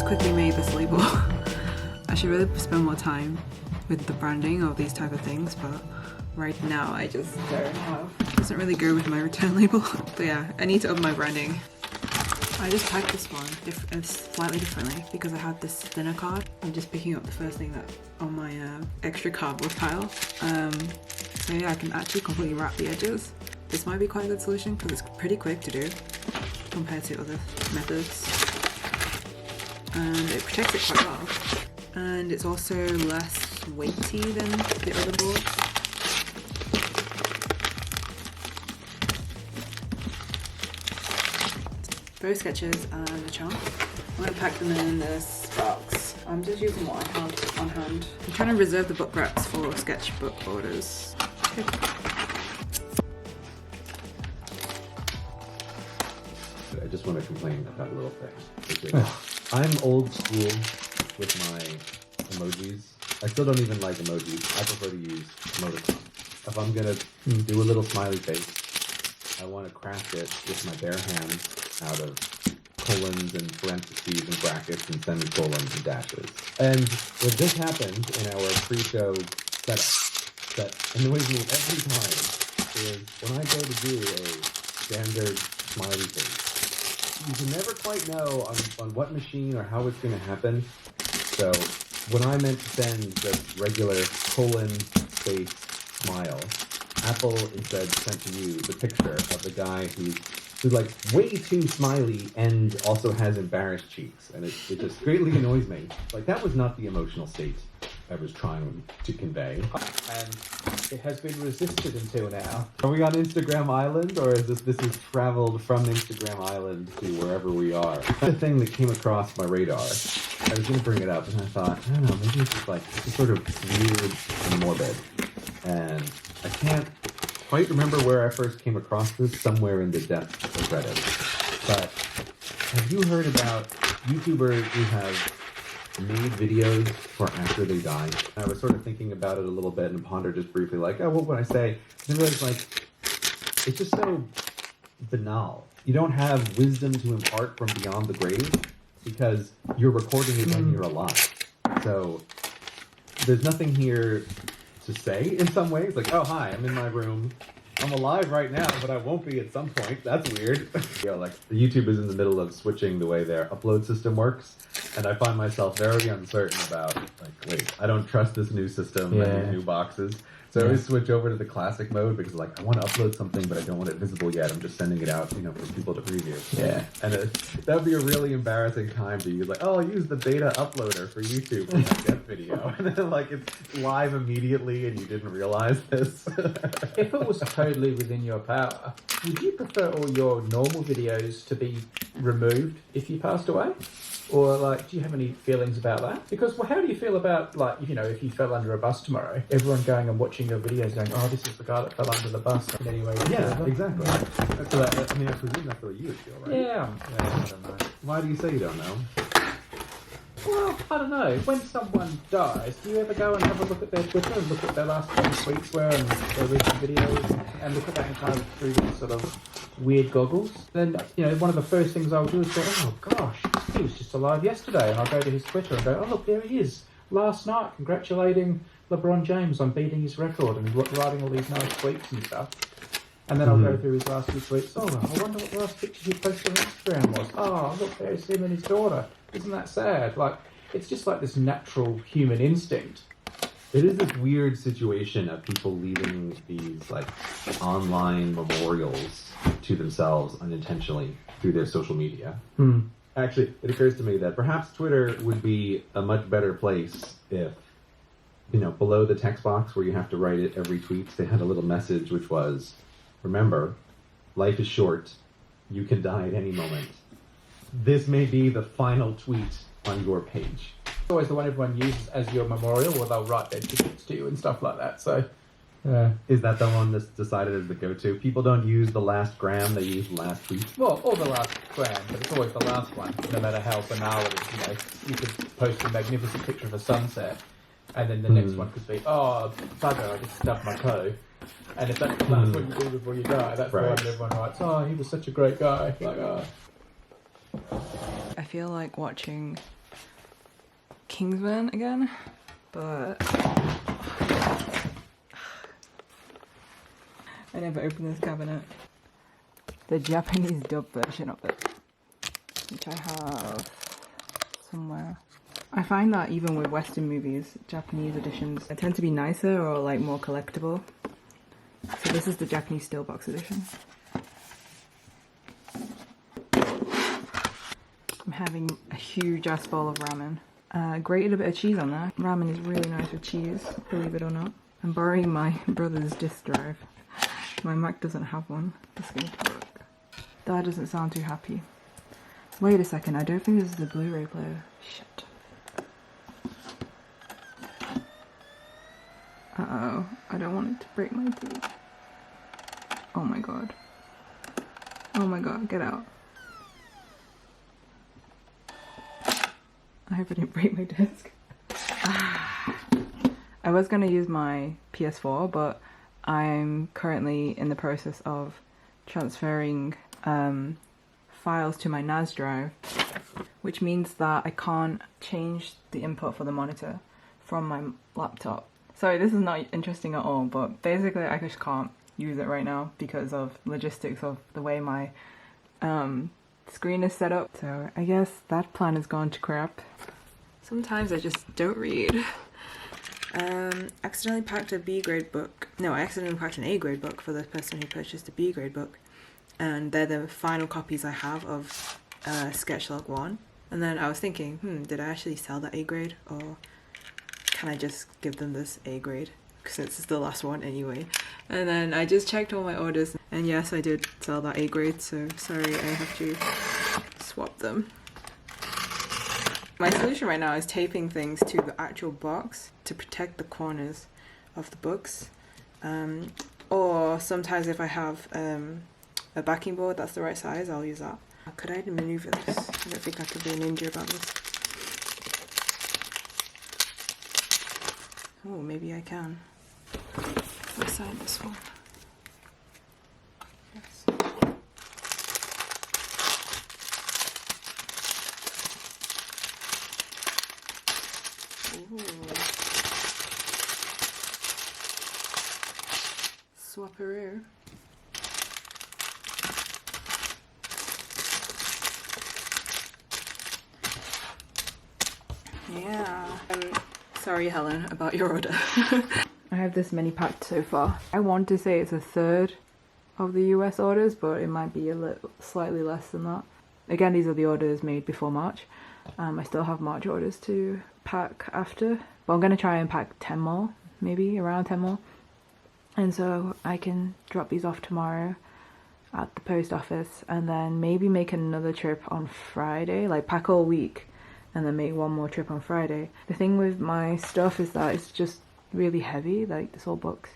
Quickly made this label. I should really spend more time with the branding of these type of things, but right now I just don't have. It doesn't really go with my return label. But yeah, I need to up my branding. I just packed this one slightly differently because I had this thinner card. I'm just picking up the first thing that on my extra cardboard pile. So yeah, I can actually completely wrap the edges. This might be quite a good solution because it's pretty quick to do compared to other methods. And it protects it quite well, and it's also less weighty than the other boards. Both sketches and the chart. I'm going to pack them in this box. I'm just using what I have on hand. I'm trying to reserve the book wraps for sketchbook orders. Okay. just want to complain about a little thing. Which is, I'm old school with my emojis. I still don't even like emojis. I prefer to use emoticons. If I'm gonna do a little smiley face, I want to craft it with my bare hands out of colons and parentheses and brackets and semicolons and dashes. And what just happened in our pre-show setup that annoys me every time is when I go to do a standard smiley face, you can never quite know on what machine or how it's going to happen. So when I meant to send just regular colon-based smile, Apple instead sent to you the picture of the guy who's like way too smiley and also has embarrassed cheeks, and it just greatly annoys me. Like, that was not the emotional state I was trying to convey. And it has been resisted until now. Are we on Instagram Island, or is this has traveled from Instagram Island to wherever we are? The thing that came across my radar, I was going to bring it up, and I thought, I don't know, maybe it's just like it's sort of weird and morbid, and I can't quite remember where I first came across this, somewhere in the depths of Reddit. But have you heard about YouTubers who have made videos for after they die? I was sort of thinking about it a little bit and pondered just briefly, like, oh, what would I say? And I realized, like, it's just so banal. You don't have wisdom to impart from beyond the grave because you're recording it when you're alive. So there's nothing here to say in some ways. Like, oh, hi, I'm in my room. I'm alive right now, but I won't be at some point. That's weird. Like, YouTube is in the middle of switching the way their upload system works, and I find myself very uncertain about, like, wait, I don't trust this new system and these new boxes. So I always switch over to the classic mode because, like, I want to upload something, but I don't want it visible yet. I'm just sending it out, you know, for people to preview. Yeah. And that would be a really embarrassing time to use, like, oh, I'll use the beta uploader for YouTube for my get video. And then, like, it's live immediately and you didn't realize this. If it was totally within your power, would you prefer all your normal videos to be removed if you passed away? Or, like, do you have any feelings about that? Because, well, how do you feel about, like, you know, if you fell under a bus tomorrow, everyone going and watching your videos going, oh, this is the guy that fell under the bus in any way? Yeah, exactly. So I mean, I presume that's the way you would feel, right? Yeah, I don't know. Why do you say you don't know? Well, I don't know. When someone dies, do you ever go and have a look at their Twitter and look at their last 20 tweets were and their recent videos and look at that kind of through these sort of weird goggles? Then, you know, one of the first things I'll do is go, oh gosh, he was just alive yesterday. And I'll go to his Twitter and go, oh look, there he is. Last night, congratulating LeBron James on beating his record and writing all these nice tweets and stuff. And then I'll go through his last few tweets. Oh, I wonder what the last picture he posted on Instagram was. Oh, look, there's him and his daughter. Isn't that sad? Like, it's just like this natural human instinct. It is this weird situation of people leaving these, like, online memorials to themselves unintentionally through their social media. Actually, it occurs to me that perhaps Twitter would be a much better place if, you know, below the text box where you have to write it every tweet, they had a little message which was, remember, life is short. You can die at any moment. This may be the final tweet on your page. It's always the one everyone uses as your memorial, or they'll write their tickets to you and stuff like that. So, is that the one that's decided as the go-to? People don't use the last gram, they use the last tweet. well, or the last gram, but it's always the last one, no matter how banal it is. You know, you could post a magnificent picture of a sunset, and then the next one could be, oh, bugger, I just stubbed my toe. And if that's the last one you do before you die, that's the one that everyone writes, oh, he was such a great guy. Like, oh. I feel like watching Kingsman again, but I never opened this cabinet. The Japanese dub version of it, which I have somewhere. I find that even with Western movies, Japanese editions tend to be nicer or like more collectible. So this is the Japanese Steelbox edition. I'm having a huge ass bowl of ramen. Grated a bit of cheese on that. Ramen is really nice with cheese, believe it or not. I'm borrowing my brother's disk drive. My Mac doesn't have one. This is going to work. That doesn't sound too happy. Wait a second, I don't think this is the Blu-ray player. Shit. Uh-oh, I don't want it to break my teeth. Oh my god. Oh my god, get out. I hope I didn't break my desk. I was going to use my PS4, but I'm currently in the process of transferring files to my NAS drive, which means that I can't change the input for the monitor from my laptop. Sorry, this is not interesting at all, but basically I just can't use it right now because of logistics of the way my screen is set up. So I guess that plan has gone to crap. Sometimes I just don't read. Accidentally packed a B grade book. No, I accidentally packed an A grade book for the person who purchased a B grade book. And they're the final copies I have of Sketchlog 1. And then I was thinking, did I actually sell that A grade? Or can I just give them this A grade? Because it's the last one anyway. And then I just checked all my orders. And yes, I did sell that A grade. So sorry, I have to swap them. My solution right now is taping things to the actual box to protect the corners of the books. Or sometimes if I have a backing board that's the right size, I'll use that. Could I maneuver this? I don't think I could be a ninja about this. Oh, maybe I can. Let's sign this one. Yes. Swapperoo. Yeah. Sorry, Helen, about your order. I have this many packed so far. I want to say it's a third of the US orders, but it might be a little slightly less than that. Again, these are the orders made before March. I still have March orders to pack after, but I'm going to try and pack 10 more, maybe around 10 more. And so I can drop these off tomorrow at the post office and then maybe make another trip on Friday, like pack all week and then make one more trip on Friday. The thing with my stuff is that it's just really heavy, like this whole books.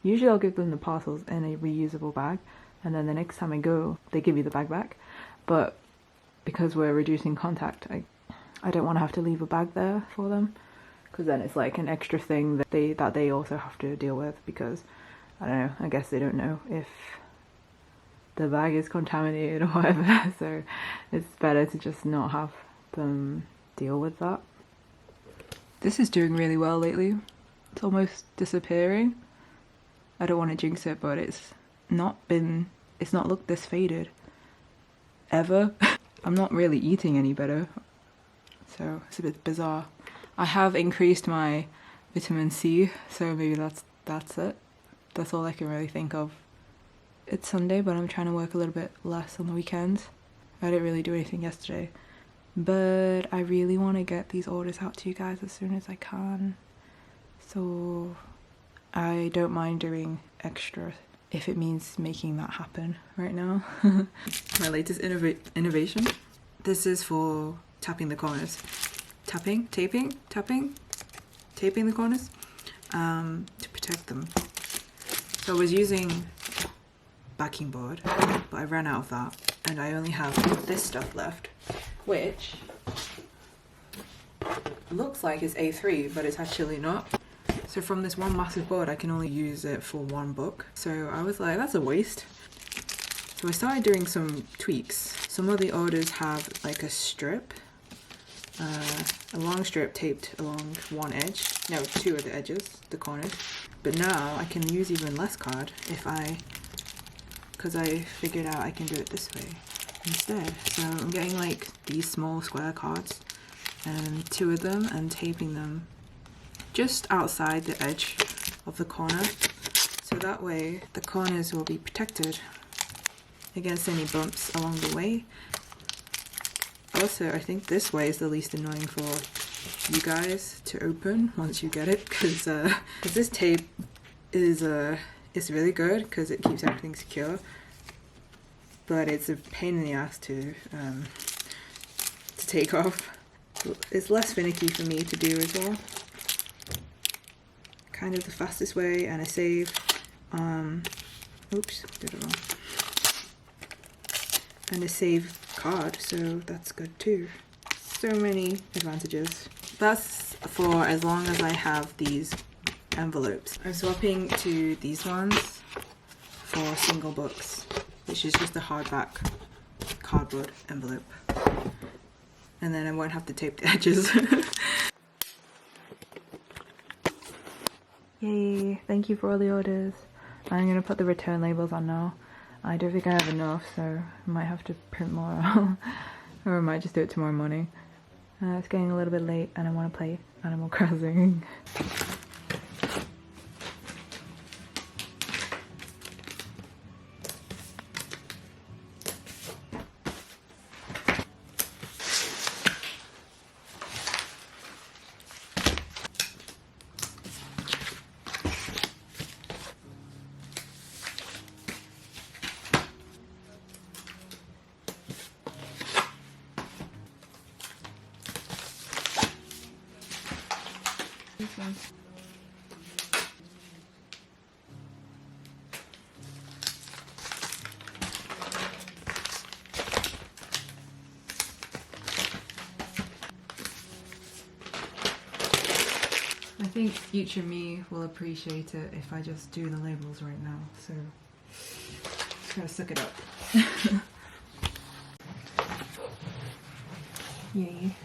Usually I'll give them the parcels in a reusable bag and then the next time I go, they give you the bag back. But because we're reducing contact, I don't want to have to leave a bag there for them, because then it's like an extra thing that they also have to deal with, because I don't know, I guess they don't know if the bag is contaminated or whatever, so it's better to just not have them deal with that. This is doing really well lately. It's almost disappearing. I don't want to jinx it, but it's not looked this faded ever. I'm not really eating any better, so it's a bit bizarre. I have increased my vitamin C, so maybe that's it. That's all I can really think of. It's Sunday, but I'm trying to work a little bit less on the weekends. I didn't really do anything yesterday, but I really want to get these orders out to you guys as soon as I can. So I don't mind doing extra if it means making that happen right now. My latest innovation. This is for tapping the corners. Taping the corners to protect them. So I was using backing board, but I ran out of that and I only have this stuff left, which looks like it's A3, but it's actually not. So from this one massive board, I can only use it for one book. So I was like, that's a waste. So I started doing some tweaks. Some of the orders have like a strip, a long strip taped along one edge. No, two of the edges, the corners. But now I can use even less card because I figured out I can do it this way instead. So I'm getting like these small square cards and two of them and taping them just outside the edge of the corner, so that way the corners will be protected against any bumps along the way. Also, I think this way is the least annoying for you guys to open once you get it, because this tape is really good because it keeps everything secure, but it's a pain in the ass to take off. It's less finicky for me to do as well. Kind of the fastest way, and I save oops, did it wrong. And a save card, so that's good too. so many advantages. That's for as long as I have these envelopes. I'm swapping to these ones for single books, which is just a hardback cardboard envelope. And then I won't have to tape the edges. Yay, thank you for all the orders. I'm gonna put the return labels on now. I don't think I have enough, so I might have to print more out. Or I might just do it tomorrow morning. It's getting a little bit late and I want to play Animal Crossing. I think future me will appreciate it if I just do the labels right now, so just gotta suck it up. Yay.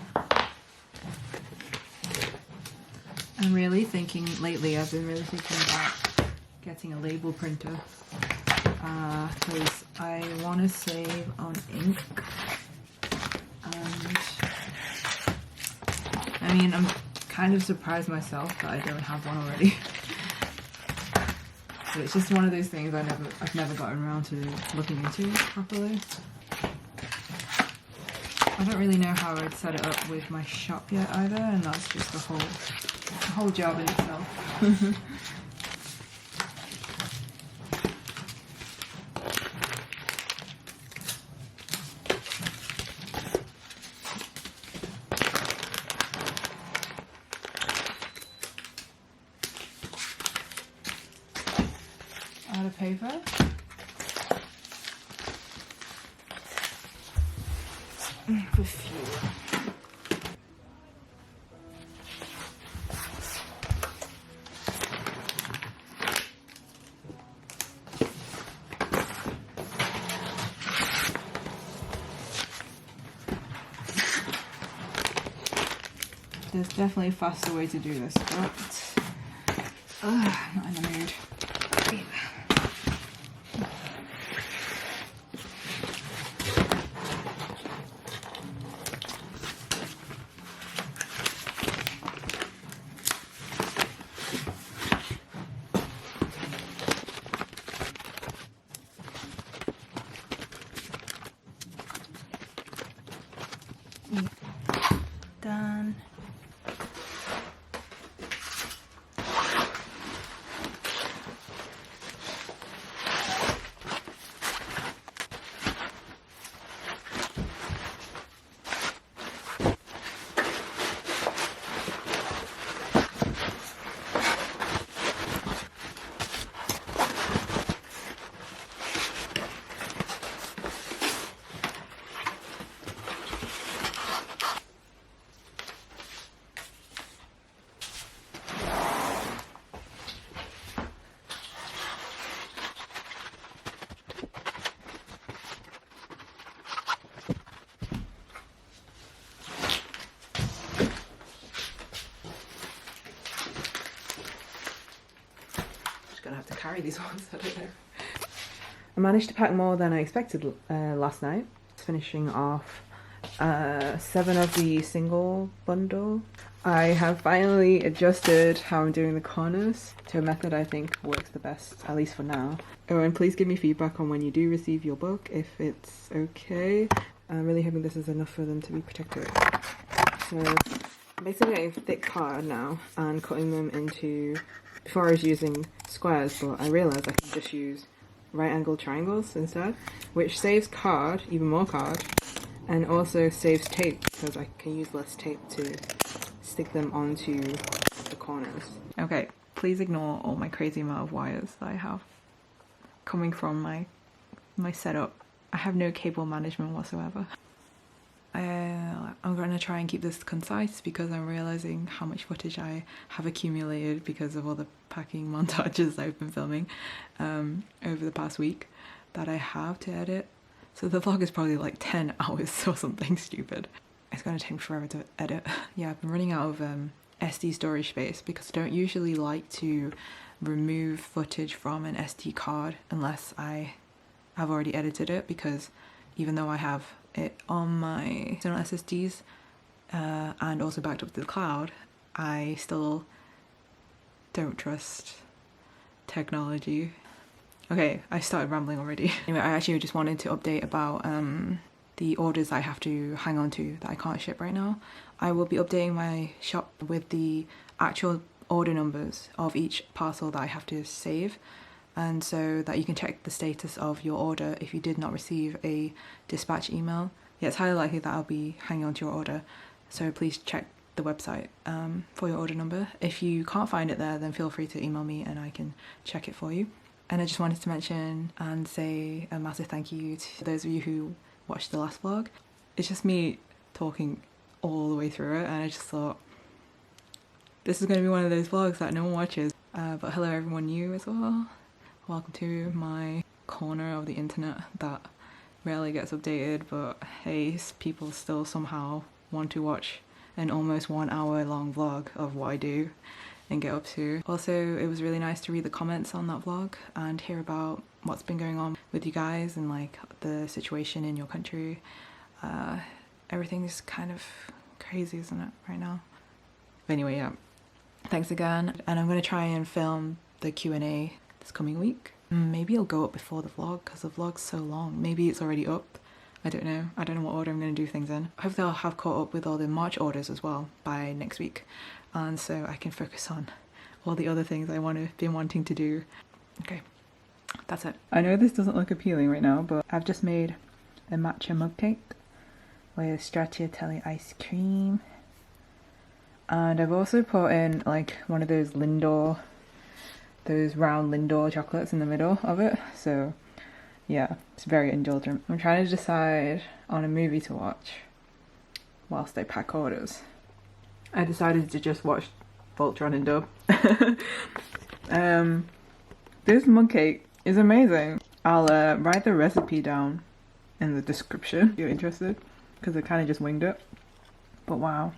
I'm really thinking, lately I've been really thinking about getting a label printer, because I want to save on ink, and I mean I'm kind of surprised myself that I don't have one already. But it's just one of those things I've never gotten around to looking into properly. I don't really know how I'd set it up with my shop yet either, and that's just a whole job in itself. Out of paper. With fuel. There's definitely a faster way to do this, but not in the mood. Done. Gonna have to carry these ones, I don't know. I managed to pack more than I expected last night. Finishing off 7 of the single bundle. I have finally adjusted how I'm doing the corners to a method I think works the best, at least for now. Oh, and please give me feedback on when you do receive your book, if it's okay. I'm really hoping this is enough for them to be protected. So I'm basically getting thick card now and cutting them into, before I was using squares, but I realised I can just use right angle triangles instead, which saves card, even more card, and also saves tape because I can use less tape to stick them onto the corners. Okay, please ignore all my crazy amount of wires that I have coming from my setup. I have no cable management whatsoever. I'm going to try and keep this concise because I'm realizing how much footage I have accumulated because of all the packing montages I've been filming over the past week that I have to edit. So the vlog is probably like 10 hours or something stupid. It's going to take me forever to edit. Yeah, I've been running out of SD storage space because I don't usually like to remove footage from an SD card unless I have already edited it, because even though I have it on my external SSDs and also backed up to the cloud, I still don't trust technology. Okay, I started rambling already. Anyway, I actually just wanted to update about the orders I have to hang on to that I can't ship right now. I will be updating my shop with the actual order numbers of each parcel that I have to save, and so that you can check the status of your order if you did not receive a dispatch email. Yeah, it's highly likely that I'll be hanging on to your order, so please check the website for your order number. If you can't find it there, then feel free to email me and I can check it for you. And I just wanted to mention and say a massive thank you to those of you who watched the last vlog. It's just me talking all the way through it, and I just thought this is going to be one of those vlogs that no one watches. But hello everyone new as well. Welcome to my corner of the internet that rarely gets updated, but hey, people still somehow want to watch an almost 1 hour long vlog of what I do and get up to. Also, it was really nice to read the comments on that vlog and hear about what's been going on with you guys and like the situation in your country. Everything's kind of crazy, isn't it, right now? But anyway, yeah, thanks again. And I'm going to try and film the Q&A this coming week. Maybe it'll go up before the vlog because the vlog's so long. Maybe it's already up. I don't know. I don't know what order I'm going to do things in. Hopefully I'll have caught up with all the March orders as well by next week, and so I can focus on all the other things I've been wanting to do. Okay, that's it. I know this doesn't look appealing right now, but I've just made a matcha mug cake with stracciatella ice cream, and I've also put in like one of those Lindor, those round Lindor chocolates in the middle of it. So yeah, it's very indulgent. I'm trying to decide on a movie to watch whilst I pack orders. I decided to just watch Voltron and Dub. This mug cake is amazing. I'll write the recipe down in the description if you're interested, because I kind of just winged it. But wow,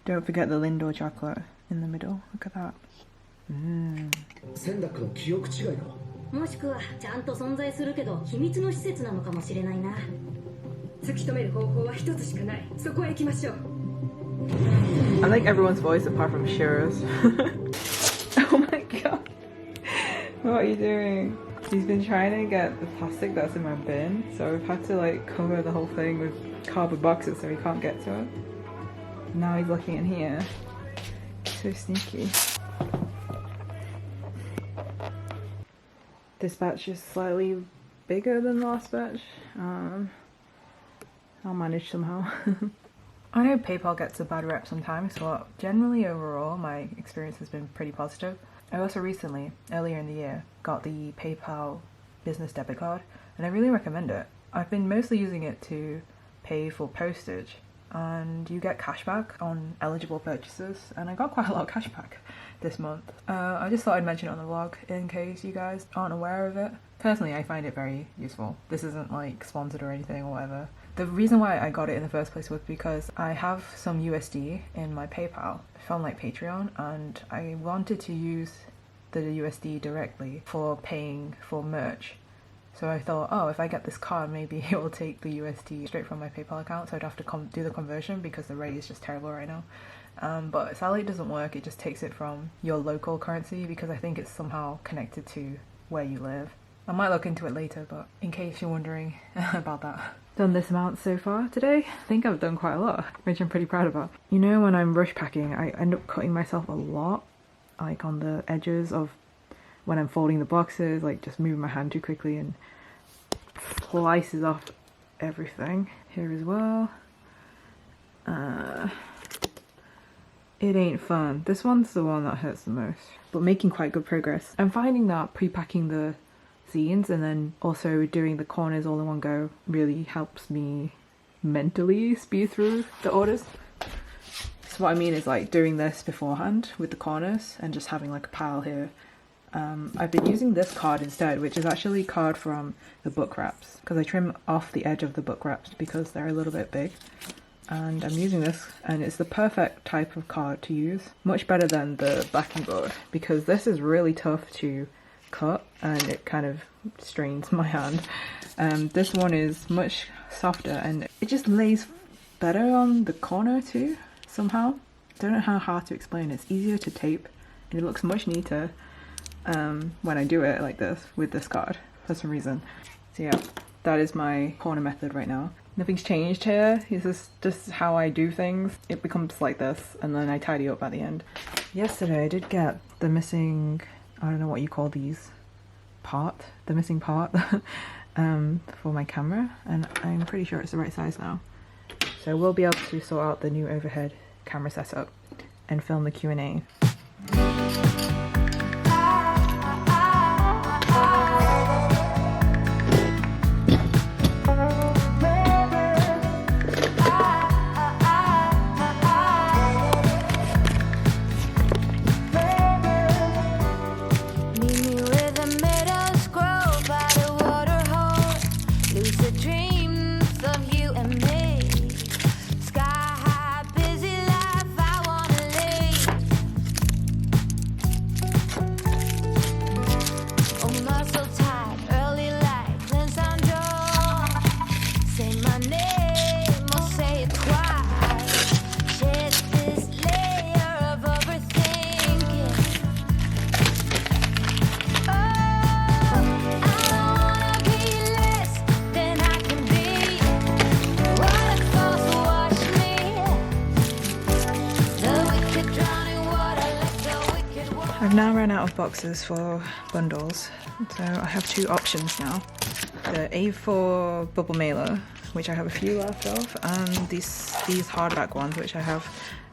don't forget the Lindor chocolate in the middle. Look at that. センダックの記憶違いかもしくはちゃんと存在するけど秘密の施設なのかもしれないな。突き止める方法は一つしかない。そこへ行きましょう。I like everyone's voice apart from Shira's. Oh my god. What are you doing? He's been trying to get the plastic that's in my bin, so I've had to like cover the whole thing with cardboard boxes so he can't get to it. Now he's looking in here. So sneaky. This batch is slightly bigger than the last batch. I'll manage somehow. I know PayPal gets a bad rep sometimes, but generally overall my experience has been pretty positive. I also recently, earlier in the year, got the PayPal business debit card, and I really recommend it. I've been mostly using it to pay for postage, and you get cashback on eligible purchases, and I got quite a lot of cashback this month. I just thought I'd mention it on the vlog in case you guys aren't aware of it. Personally, I find it very useful. This isn't like sponsored or anything or whatever. The reason why I got it in the first place was because I have some USD in my PayPal from like Patreon, and I wanted to use the USD directly for paying for merch. So I thought, oh, if I get this card, maybe it will take the USD straight from my PayPal account, so I'd have to do the conversion because the rate is just terrible right now. But sadly it doesn't work. It just takes it from your local currency because I think it's somehow connected to where you live. I might look into it later, but in case you're wondering about that. Done this amount so far today. I think I've done quite a lot, which I'm pretty proud about. You know, when I'm rush packing, I end up cutting myself a lot, like on the edges of when I'm folding the boxes, like just moving my hand too quickly and slices off everything. Here as well. It ain't fun. This one's the one that hurts the most, but making quite good progress. I'm finding that pre-packing the zines and then also doing the corners all in one go really helps me mentally speed through the orders. So what I mean is like doing this beforehand with the corners and just having like a pile here. I've been using this card instead, which is actually card from the book wraps, because I trim off the edge of the book wraps because they're a little bit big. And I'm using this, and it's the perfect type of card to use. Much better than the backing board, because this is really tough to cut and it kind of strains my hand. This one is much softer and it just lays better on the corner too, somehow. Don't know how hard to explain. It's easier to tape and it looks much neater when I do it like this with this card for some reason. So yeah, that is my corner method right now. Nothing's changed here. This is just how I do things. It becomes like this and then I tidy up at the end. Yesterday I did get the missing, I don't know what you call these, the missing part for my camera, and I'm pretty sure it's the right size now. So we'll be able to sort out the new overhead camera setup and film the Q&A. I've now run out of boxes for bundles, so I have two options now. The A4 bubble mailer, which I have a few left of, and these hardback ones, which I have,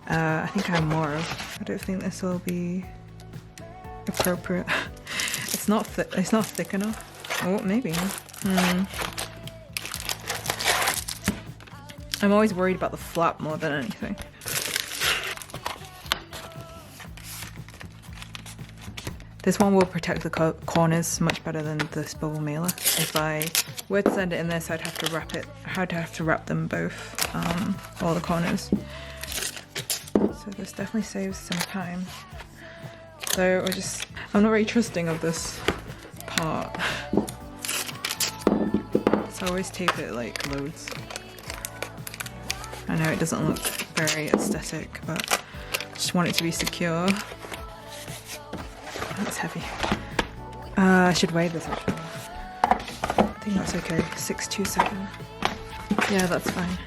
I think I have more of. I don't think this will be appropriate. It's not thick enough. Oh, maybe. I'm always worried about the flap more than anything. This one will protect the corners much better than this bubble mailer. If I were to send it in this, I'd have to wrap them both, all the corners. So this definitely saves some time. So I'm not very trusting of this part. So I always tape it like loads. I know it doesn't look very aesthetic, but I just want it to be secure. That's heavy. I should weigh this actually. I think that's okay. 627. Yeah, that's fine.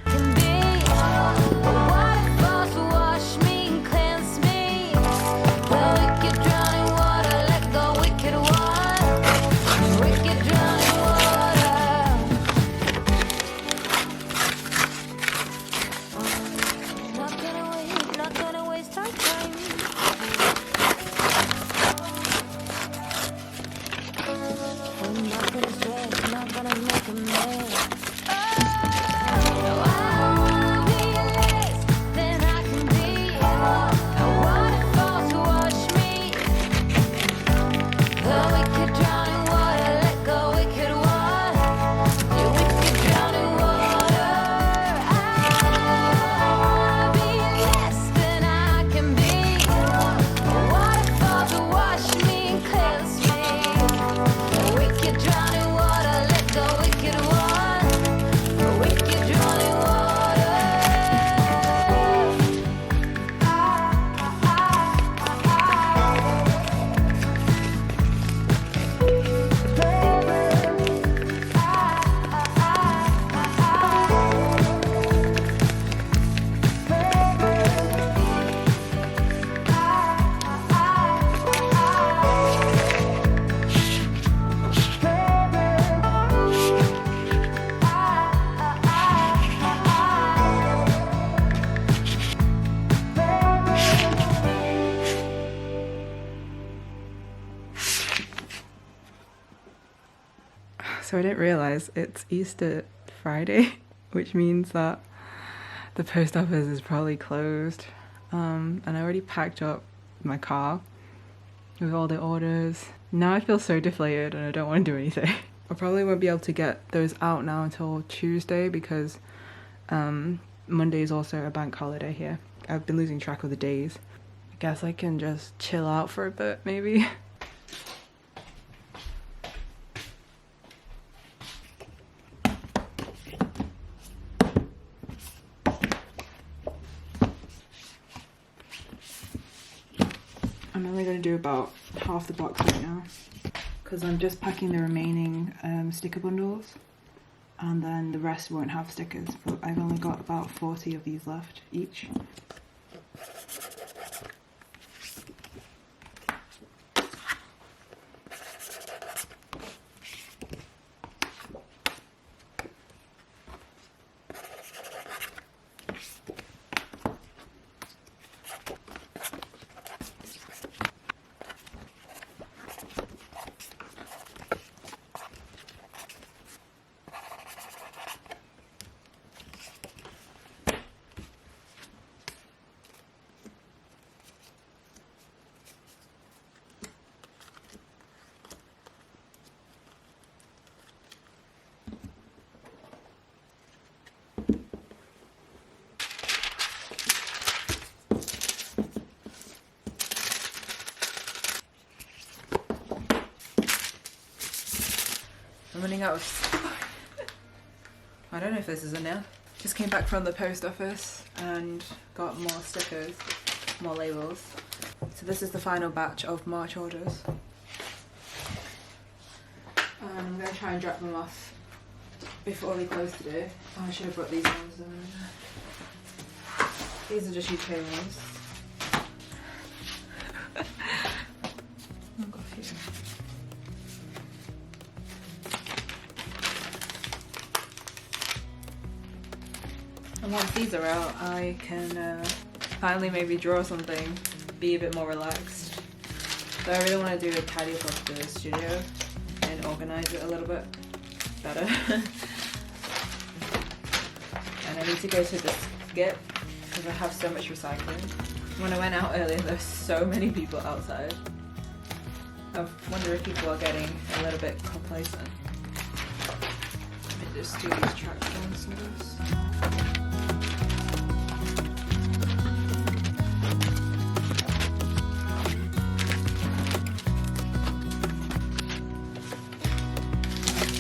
So I didn't realize it's Easter Friday which means that the post office is probably closed. And I already packed up my car with all the orders. Now I feel so deflated and I don't want to do anything. I probably won't be able to get those out now until Tuesday because Monday is also a bank holiday here. I've been losing track of the days. I guess I can just chill out for a bit, maybe. I'm only going to do about half the box right now because I'm just packing the remaining sticker bundles, and then the rest won't have stickers, but I've only got about 40 of these left each. I'm running out of... I don't know if this is enough. Just came back from the post office and got more stickers, more labels. So this is the final batch of March orders. And I'm going to try and drop them off before we close today. Oh, I should have brought these ones in. These are just UK ones. I've got a few. And once these are out, I can finally maybe draw something, be a bit more relaxed. So I really want to do a tidy up of the studio and organise it a little bit better. And I need to go to the skip because I have so much recycling. When I went out earlier, there were so many people outside. I wonder if people are getting a little bit complacent. Let me just do these track ones first.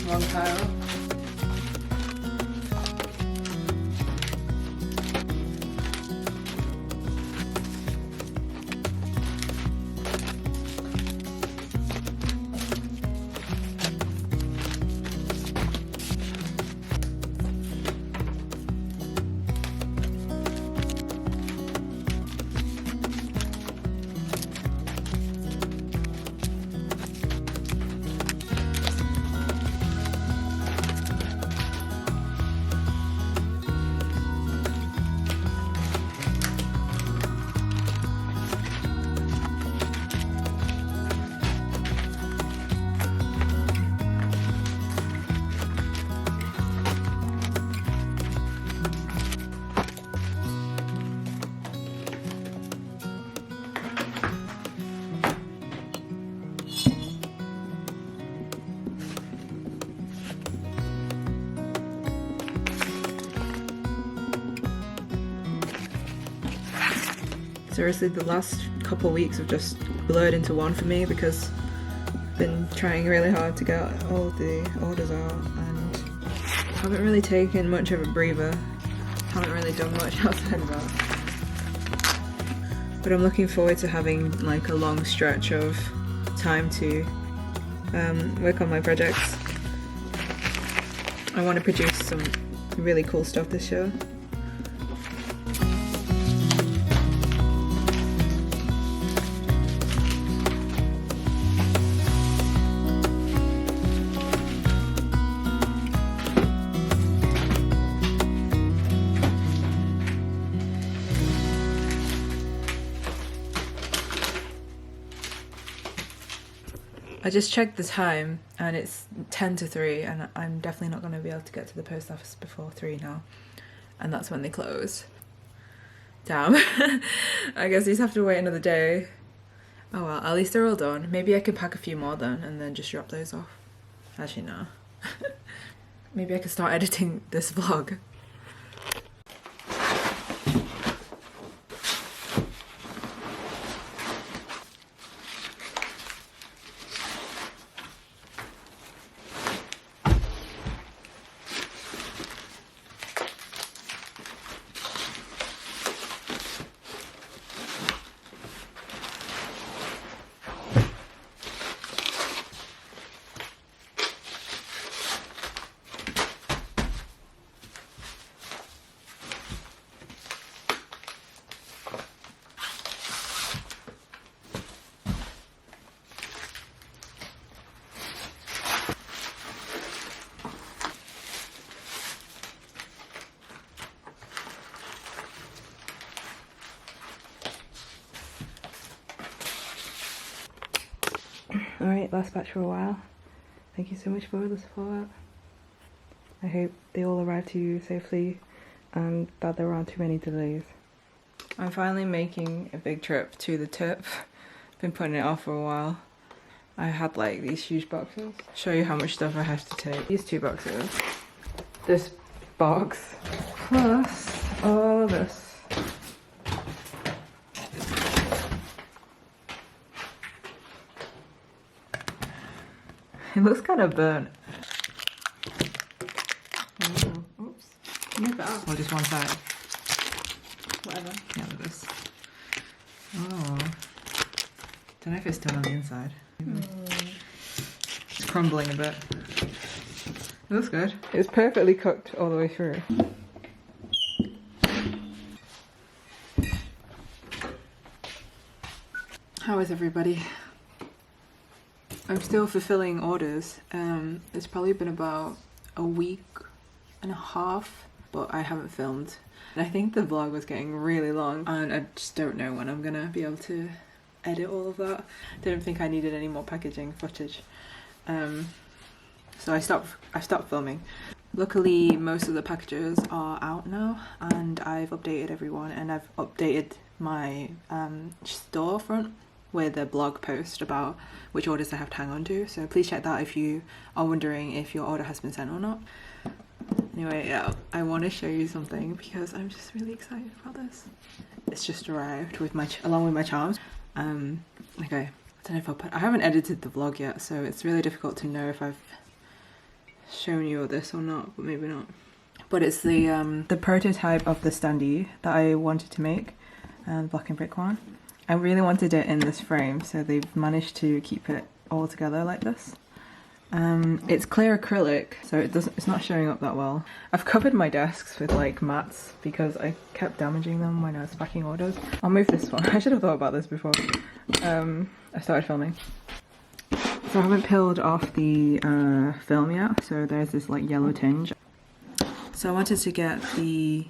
Wrong pile. Seriously, the last couple of weeks have just blurred into one for me because I've been trying really hard to get all the orders out and haven't really taken much of a breather. Haven't really done much outside of that. But I'm looking forward to having like a long stretch of time to work on my projects. I want to produce some really cool stuff this year. I just checked the time and it's 10 to 3 and I'm definitely not going to be able to get to the post office before 3 now. And that's when they close. Damn. I guess you just have to wait another day. Oh well, at least they're all done. Maybe I could pack a few more then and then just drop those off. Actually, no. Maybe I could start editing this vlog. Alright, last batch for a while. Thank you so much for all the support. I hope they all arrived to you safely and that there aren't too many delays. I'm finally making a big trip to the tip. Been putting it off for a while. I had like these huge boxes. Show you how much stuff I have to take. These 2 boxes. This box. Plus all of this. It looks kind of burnt. Oh, oops. Move that up. Or just one side. Whatever. Yeah, look at this. Oh. Don't know if it's still on the inside. It's crumbling a bit. It looks good. It's perfectly cooked all the way through. How is everybody? I'm still fulfilling orders. It's probably been about a week and a half, but I haven't filmed. And I think the vlog was getting really long and I just don't know when I'm gonna be able to edit all of that. Didn't think I needed any more packaging footage. So I stopped filming. Luckily, most of the packages are out now and I've updated everyone and I've updated my storefront with a blog post about which orders I have to hang on to. So please check that if you are wondering if your order has been sent or not. Anyway, yeah, I want to show you something because I'm just really excited about this. It's just arrived with along with my charms. Okay, I don't know if I haven't edited the vlog yet, so it's really difficult to know if I've shown you all this or not, but maybe not. But it's the prototype of the standee that I wanted to make, black and brick one. I really wanted it in this frame, so they've managed to keep it all together like this. It's clear acrylic, so it's not showing up that well. I've covered my desks with like mats because I kept damaging them when I was packing orders. I'll move this one. I should have thought about this before I started filming. So I haven't peeled off the film yet, so there's this like yellow tinge. So I wanted to get the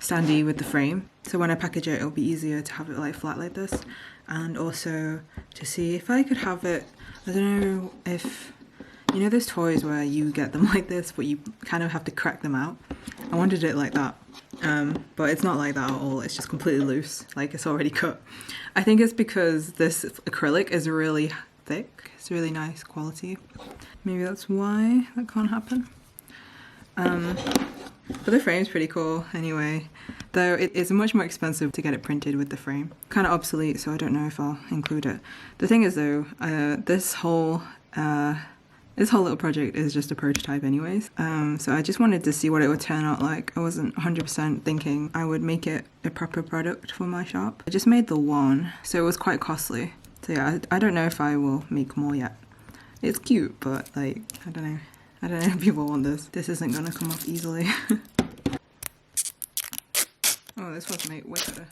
standee with the frame, so when I package it it'll be easier to have it like flat like this, and also to see if I could have it, I don't know if you know those toys where you get them like this but you kind of have to crack them out. I wanted it like that, but it's not like that at all. It's just completely loose, like it's already cut. I think it's because this acrylic is really thick. It's really nice quality. Maybe that's why that can't happen. But the frame's pretty cool anyway, though it's much more expensive to get it printed with the frame. Kind of obsolete, so I don't know if I'll include it. The thing is though, this whole little project is just a prototype anyways, so I just wanted to see what it would turn out like. I wasn't 100% thinking I would make it a proper product for my shop. I just made the one, so it was quite costly. So yeah, I don't know if I will make more yet. It's cute, but like, I don't know if people want this. This isn't gonna come off easily. Oh, this was made way better.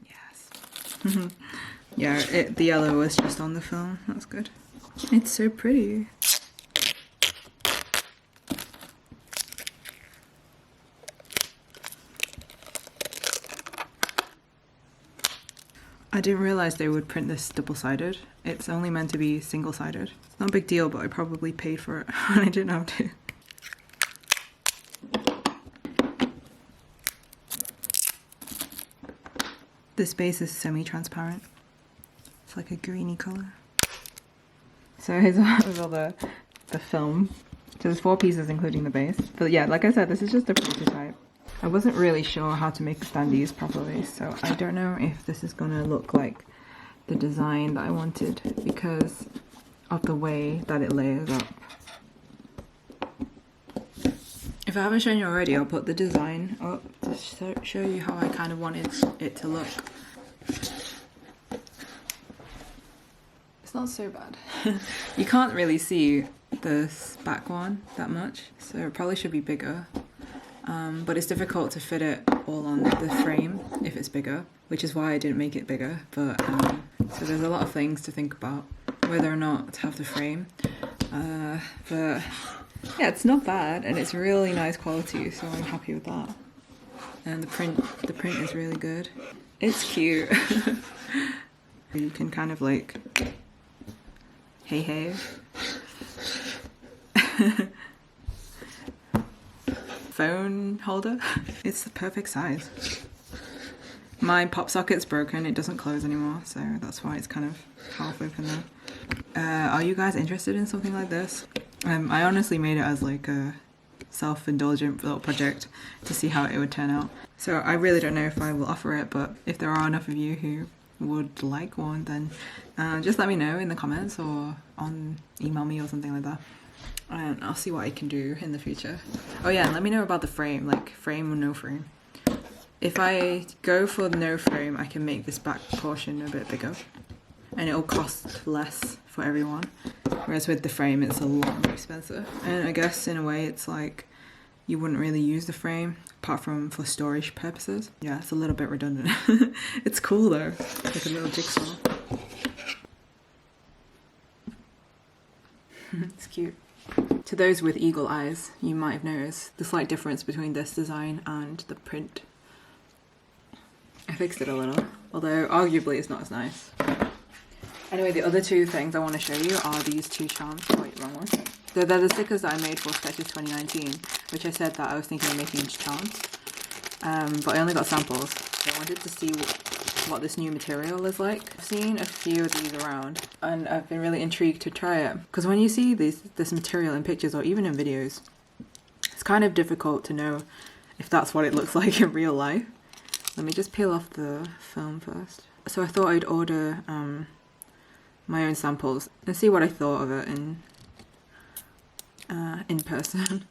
Yes. Yeah, the yellow was just on the film. That's good. It's so pretty. I didn't realize they would print this double-sided. It's only meant to be single-sided. It's not a big deal, but I probably paid for it and I didn't have to. This base is semi-transparent. It's like a greeny colour. So here's all the film. So there's 4 pieces including the base. But yeah, like I said, this is just a prototype. I wasn't really sure how to make the standees properly, so I don't know if this is gonna look like the design that I wanted because of the way that it layers up. If I haven't shown you already, I'll put the design up to show you how I kind of wanted it to look. It's not so bad. You can't really see this back one that much, so it probably should be bigger. But it's difficult to fit it all on the frame if it's bigger, which is why I didn't make it bigger. But so there's a lot of things to think about, whether or not to have the frame. But yeah, it's not bad, and it's really nice quality, so I'm happy with that. And the print is really good. It's cute. You can kind of like, hey. Phone holder. It's the perfect size. My pop socket's broken, it doesn't close anymore, so that's why it's kind of half open there. Are you guys interested in something like this? I honestly made it as like a self-indulgent little project to see how it would turn out. So I really don't know if I will offer it, but if there are enough of you who would like one, then just let me know in the comments or email me or something like that. And I'll see what I can do in the future. Oh yeah, and let me know about the frame, like frame or no frame. If I go for no frame, I can make this back portion a bit bigger. And it'll cost less for everyone. Whereas with the frame, it's a lot more expensive. And I guess in a way, it's like you wouldn't really use the frame, apart from for storage purposes. Yeah, it's a little bit redundant. It's cool though, like a little jigsaw. It's cute. To those with eagle eyes, you might have noticed the slight difference between this design and the print. I fixed it a little, although arguably it's not as nice. Anyway, the other 2 things I want to show you are these 2 charms. Wait, wrong one. So they're the stickers that I made for Sketches 2019, which I said that I was thinking of making into charms. But I only got samples, so I wanted to see what this new material is like. I've seen a few of these around and I've been really intrigued to try it, because when you see this material in pictures or even in videos, it's kind of difficult to know if that's what it looks like in real life. Let me just peel off the film first. So I thought I'd order my own samples and see what I thought of it in person.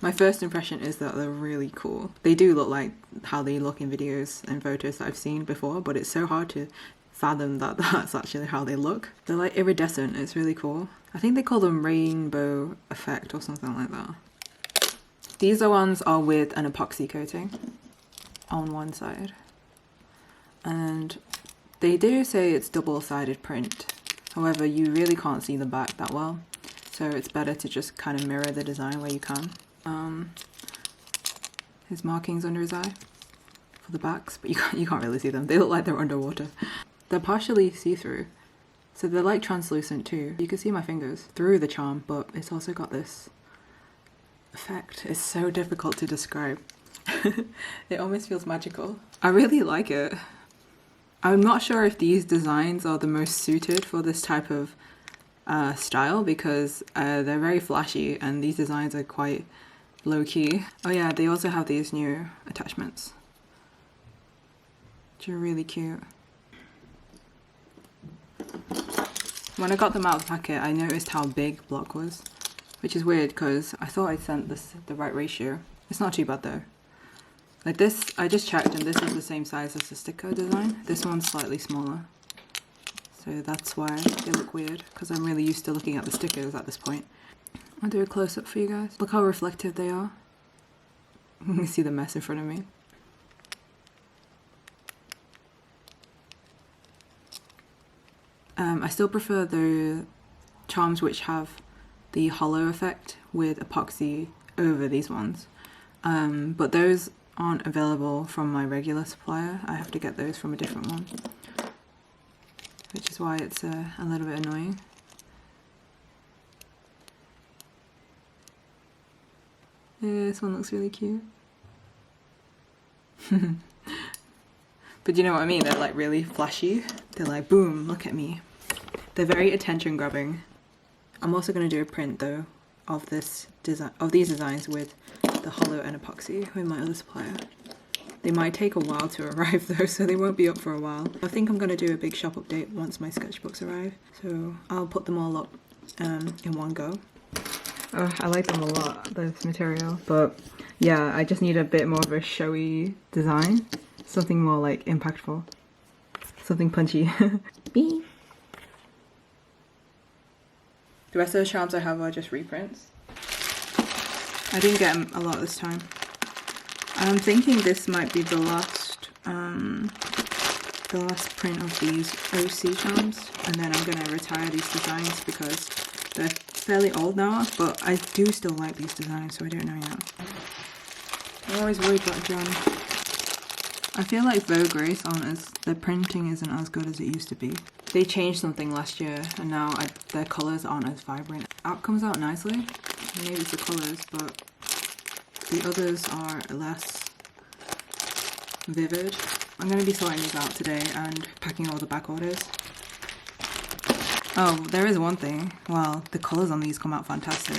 My first impression is that they're really cool. They do look like how they look in videos and photos that I've seen before, but it's so hard to fathom that that's actually how they look. They're like iridescent, it's really cool. I think they call them rainbow effect or something like that. These ones are with an epoxy coating on one side. And they do say it's double-sided print. However, you really can't see the back that well. So it's better to just kind of mirror the design where you can. His markings under his eye for the backs, but you can't really see them. They look like they're underwater. They're partially see-through, so they're like translucent too. You can see my fingers through the charm, but it's also got this effect. It's so difficult to describe. It almost feels magical. I really like it. I'm not sure if these designs are the most suited for this type of style, because they're very flashy and these designs are quite low-key. Oh yeah, they also have these new attachments, which are really cute. When I got them out of the packet, I noticed how big block was, which is weird because I thought I sent this the right ratio. It's not too bad though. Like this, I just checked and this is the same size as the sticker design. This one's slightly smaller. So that's why they look weird, because I'm really used to looking at the stickers at this point. I'll do a close-up for you guys. Look how reflective they are. You can see the mess in front of me. I still prefer the charms which have the hollow effect with epoxy over these ones. But those aren't available from my regular supplier. I have to get those from a different one, which is why it's a little bit annoying. Yeah, this one looks really cute. But you know what I mean? They're like really flashy. They're like, boom, look at me. They're very attention grabbing. I'm also going to do a print though of this design, of these designs with the hollow and epoxy with my other supplier. They might take a while to arrive though, so they won't be up for a while. I think I'm going to do a big shop update once my sketchbooks arrive. So I'll put them all up in one go. Oh, I like them a lot, this material, but yeah, I just need a bit more of a showy design. Something more like impactful. Something punchy. Bee. The rest of the charms I have are just reprints. I didn't get a lot this time. I'm thinking this might be the last print of these OC charms, and then I'm gonna retire these designs because they're fairly old now, but I do still like these designs, so I don't know yet. I'm always worried about John. I feel like Vogue Grace the printing isn't as good as it used to be. They changed something last year, and now their colours aren't as vibrant. App comes out nicely, maybe it's the colours, but the others are less vivid. I'm going to be sorting these out today and packing all the back orders. Oh, there is one thing. Well, the colours on these come out fantastic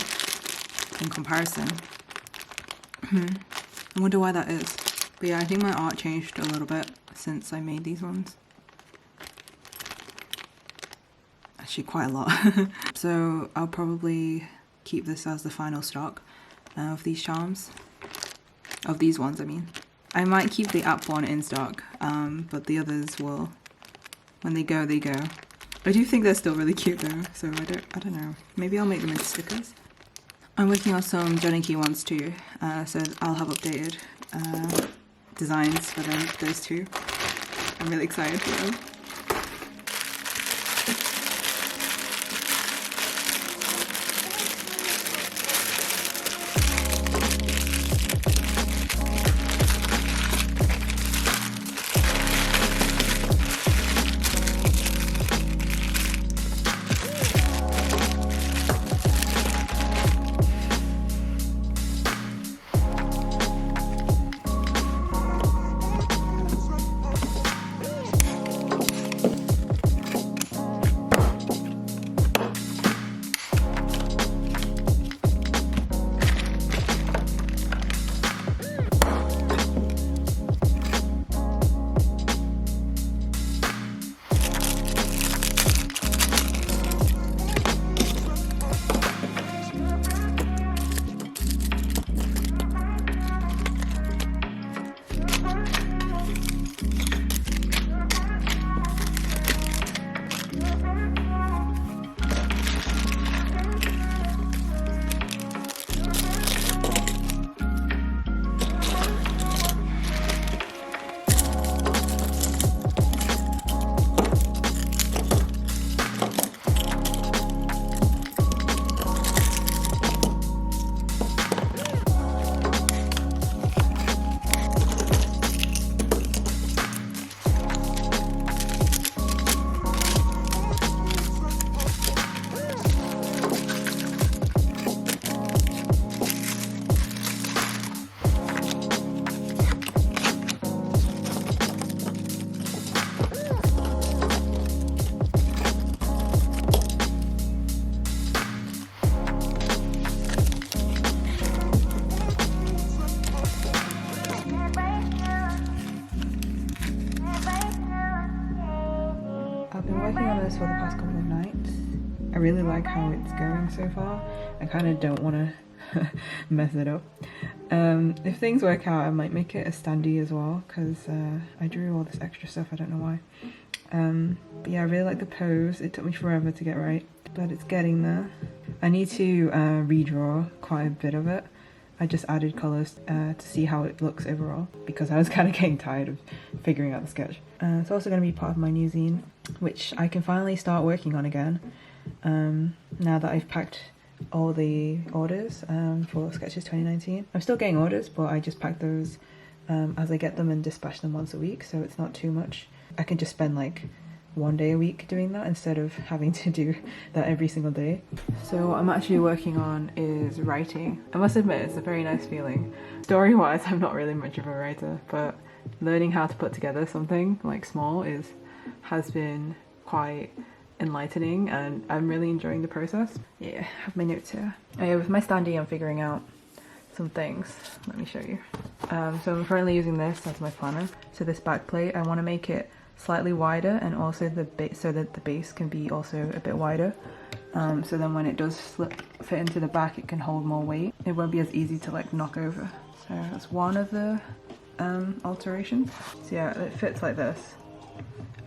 in comparison. I wonder why that is. But yeah, I think my art changed a little bit since I made these ones. Actually, quite a lot. So I'll probably keep this as the final stock of these charms. Of these ones, I mean. I might keep the app one in stock, but the others will, when they go, they go. I do think they're still really cute though, so I don't know. Maybe I'll make them into stickers. I'm working on some Johnny Key ones too, so I'll have updated designs for those two. I'm really excited for them. For the past couple of nights. I really like how it's going so far. I kind of don't want to mess it up. If things work out, I might make it a standee as well, because I drew all this extra stuff, I don't know why. But yeah, I really like the pose. It took me forever to get right, but it's getting there. I need to redraw quite a bit of it. I just added colours to see how it looks overall, because I was kind of getting tired of figuring out the sketch. It's also going to be part of my new zine, which I can finally start working on again, now that I've packed all the orders for Sketches 2019. I'm still getting orders, but I just packed those as I get them and dispatch them once a week, so it's not too much. I can just spend like 1 day a week doing that instead of having to do that every single day. So what I'm actually working on is writing. I must admit, it's a very nice feeling. Story-wise, I'm not really much of a writer, but learning how to put together something like small has been quite enlightening, and I'm really enjoying the process. Yeah, I have my notes here. Oh yeah, with my standee I'm figuring out some things. Let me show you. So I'm currently using this as my planner. So this back plate, I want to make it slightly wider, and also so that the base can be also a bit wider. So then when it does fit into the back, it can hold more weight. It won't be as easy to like knock over. So that's one of the alterations. So yeah, it fits like this.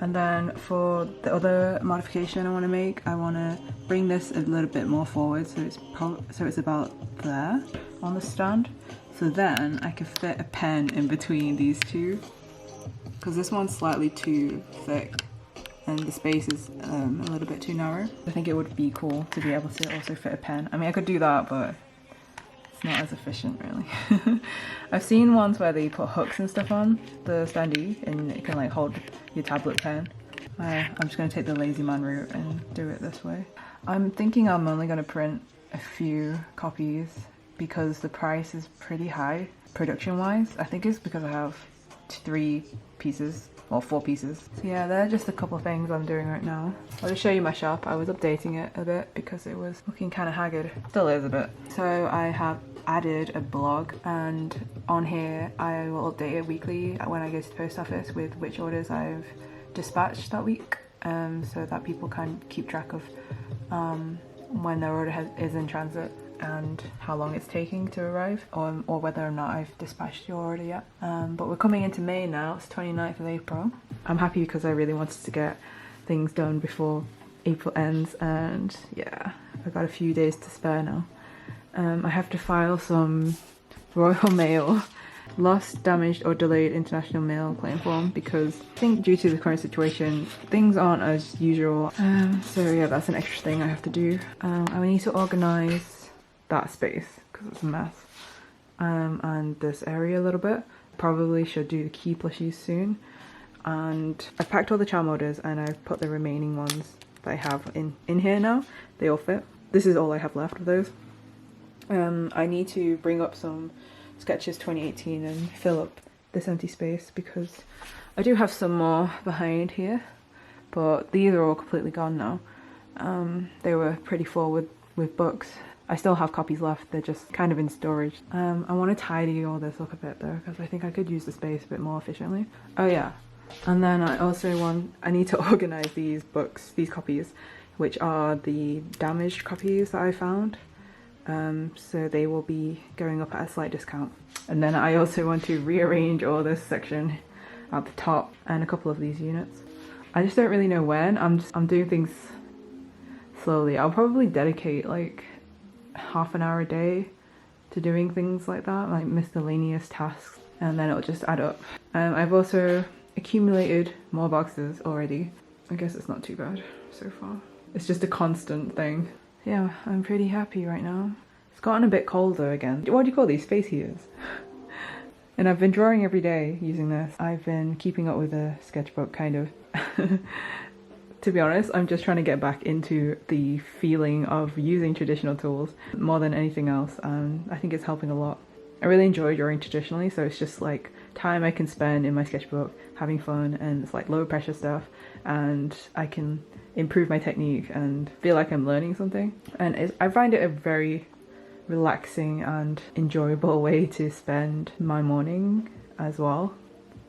And then for the other modification I want to make, I want to bring this a little bit more forward, so it's about there on the stand. So then I can fit a pen in between these two, because this one's slightly too thick and the space is a little bit too narrow. I think it would be cool to be able to also fit a pen. I mean, I could do that, but it's not as efficient really. I've seen ones where they put hooks and stuff on the standee and it can like hold your tablet pen. I'm just going to take the lazy man route and do it this way. I'm thinking I'm only going to print a few copies because the price is pretty high production wise. I think it's because I have 3 pieces or 4 pieces. So yeah, they're just a couple of things I'm doing right now. I'll just show you my shop. I was updating it a bit because it was looking kind of haggard. Still is a bit. So I have added a blog, and on here I will update it weekly when I go to the post office with which orders I've dispatched that week, so that people can keep track of when their order is in transit and how long it's taking to arrive, or whether or not I've dispatched your order yet. But we're coming into May now, it's 29th of April. I'm happy because I really wanted to get things done before April ends, and yeah, I've got a few days to spare now. I have to file some Royal Mail lost, damaged or delayed international mail claim form because I think due to the current situation things aren't as usual. So yeah, that's an extra thing I have to do. I need to organise that space because it's a mess, and this area a little bit. Probably should do the key plushies soon, and I've packed all the charm orders and I've put the remaining ones that I have in here now. They all fit. This is all I have left of those. I need to bring up some sketches 2018 and fill up this empty space because I do have some more behind here, but these are all completely gone now. They were pretty full with books. I still have copies left, they're just kind of in storage. I want to tidy all this up a bit though, because I think I could use the space a bit more efficiently. Oh yeah, and then I need to organise these books, these copies, which are the damaged copies that I found. So they will be going up at a slight discount. And then I also want to rearrange all this section at the top and a couple of these units. I just don't really know when. I'm doing things slowly. I'll probably dedicate like half an hour a day to doing things like that, like miscellaneous tasks, and then it'll just add up. I've also accumulated more boxes already. I guess it's not too bad so far. It's just a constant thing. Yeah, I'm pretty happy right now. It's gotten a bit colder again. What do you call these? Space heaters. And I've been drawing every day using this. I've been keeping up with a sketchbook, kind of. To be honest, I'm just trying to get back into the feeling of using traditional tools more than anything else, and I think it's helping a lot. I really enjoy drawing traditionally, so it's just like time I can spend in my sketchbook having fun, and it's like low pressure stuff, and I can improve my technique and feel like I'm learning something. And I find it a very relaxing and enjoyable way to spend my morning as well.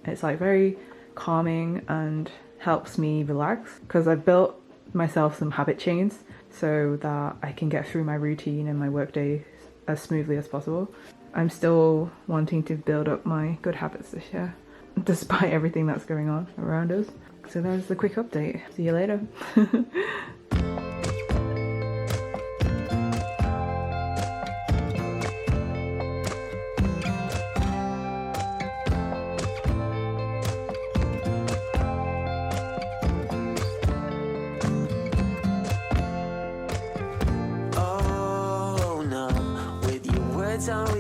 It's like very calming and helps me relax because I've built myself some habit chains so that I can get through my routine and my workday as smoothly as possible. I'm still wanting to build up my good habits this year despite everything that's going on around us. So there's the quick update. See you later. Oh no, with your words on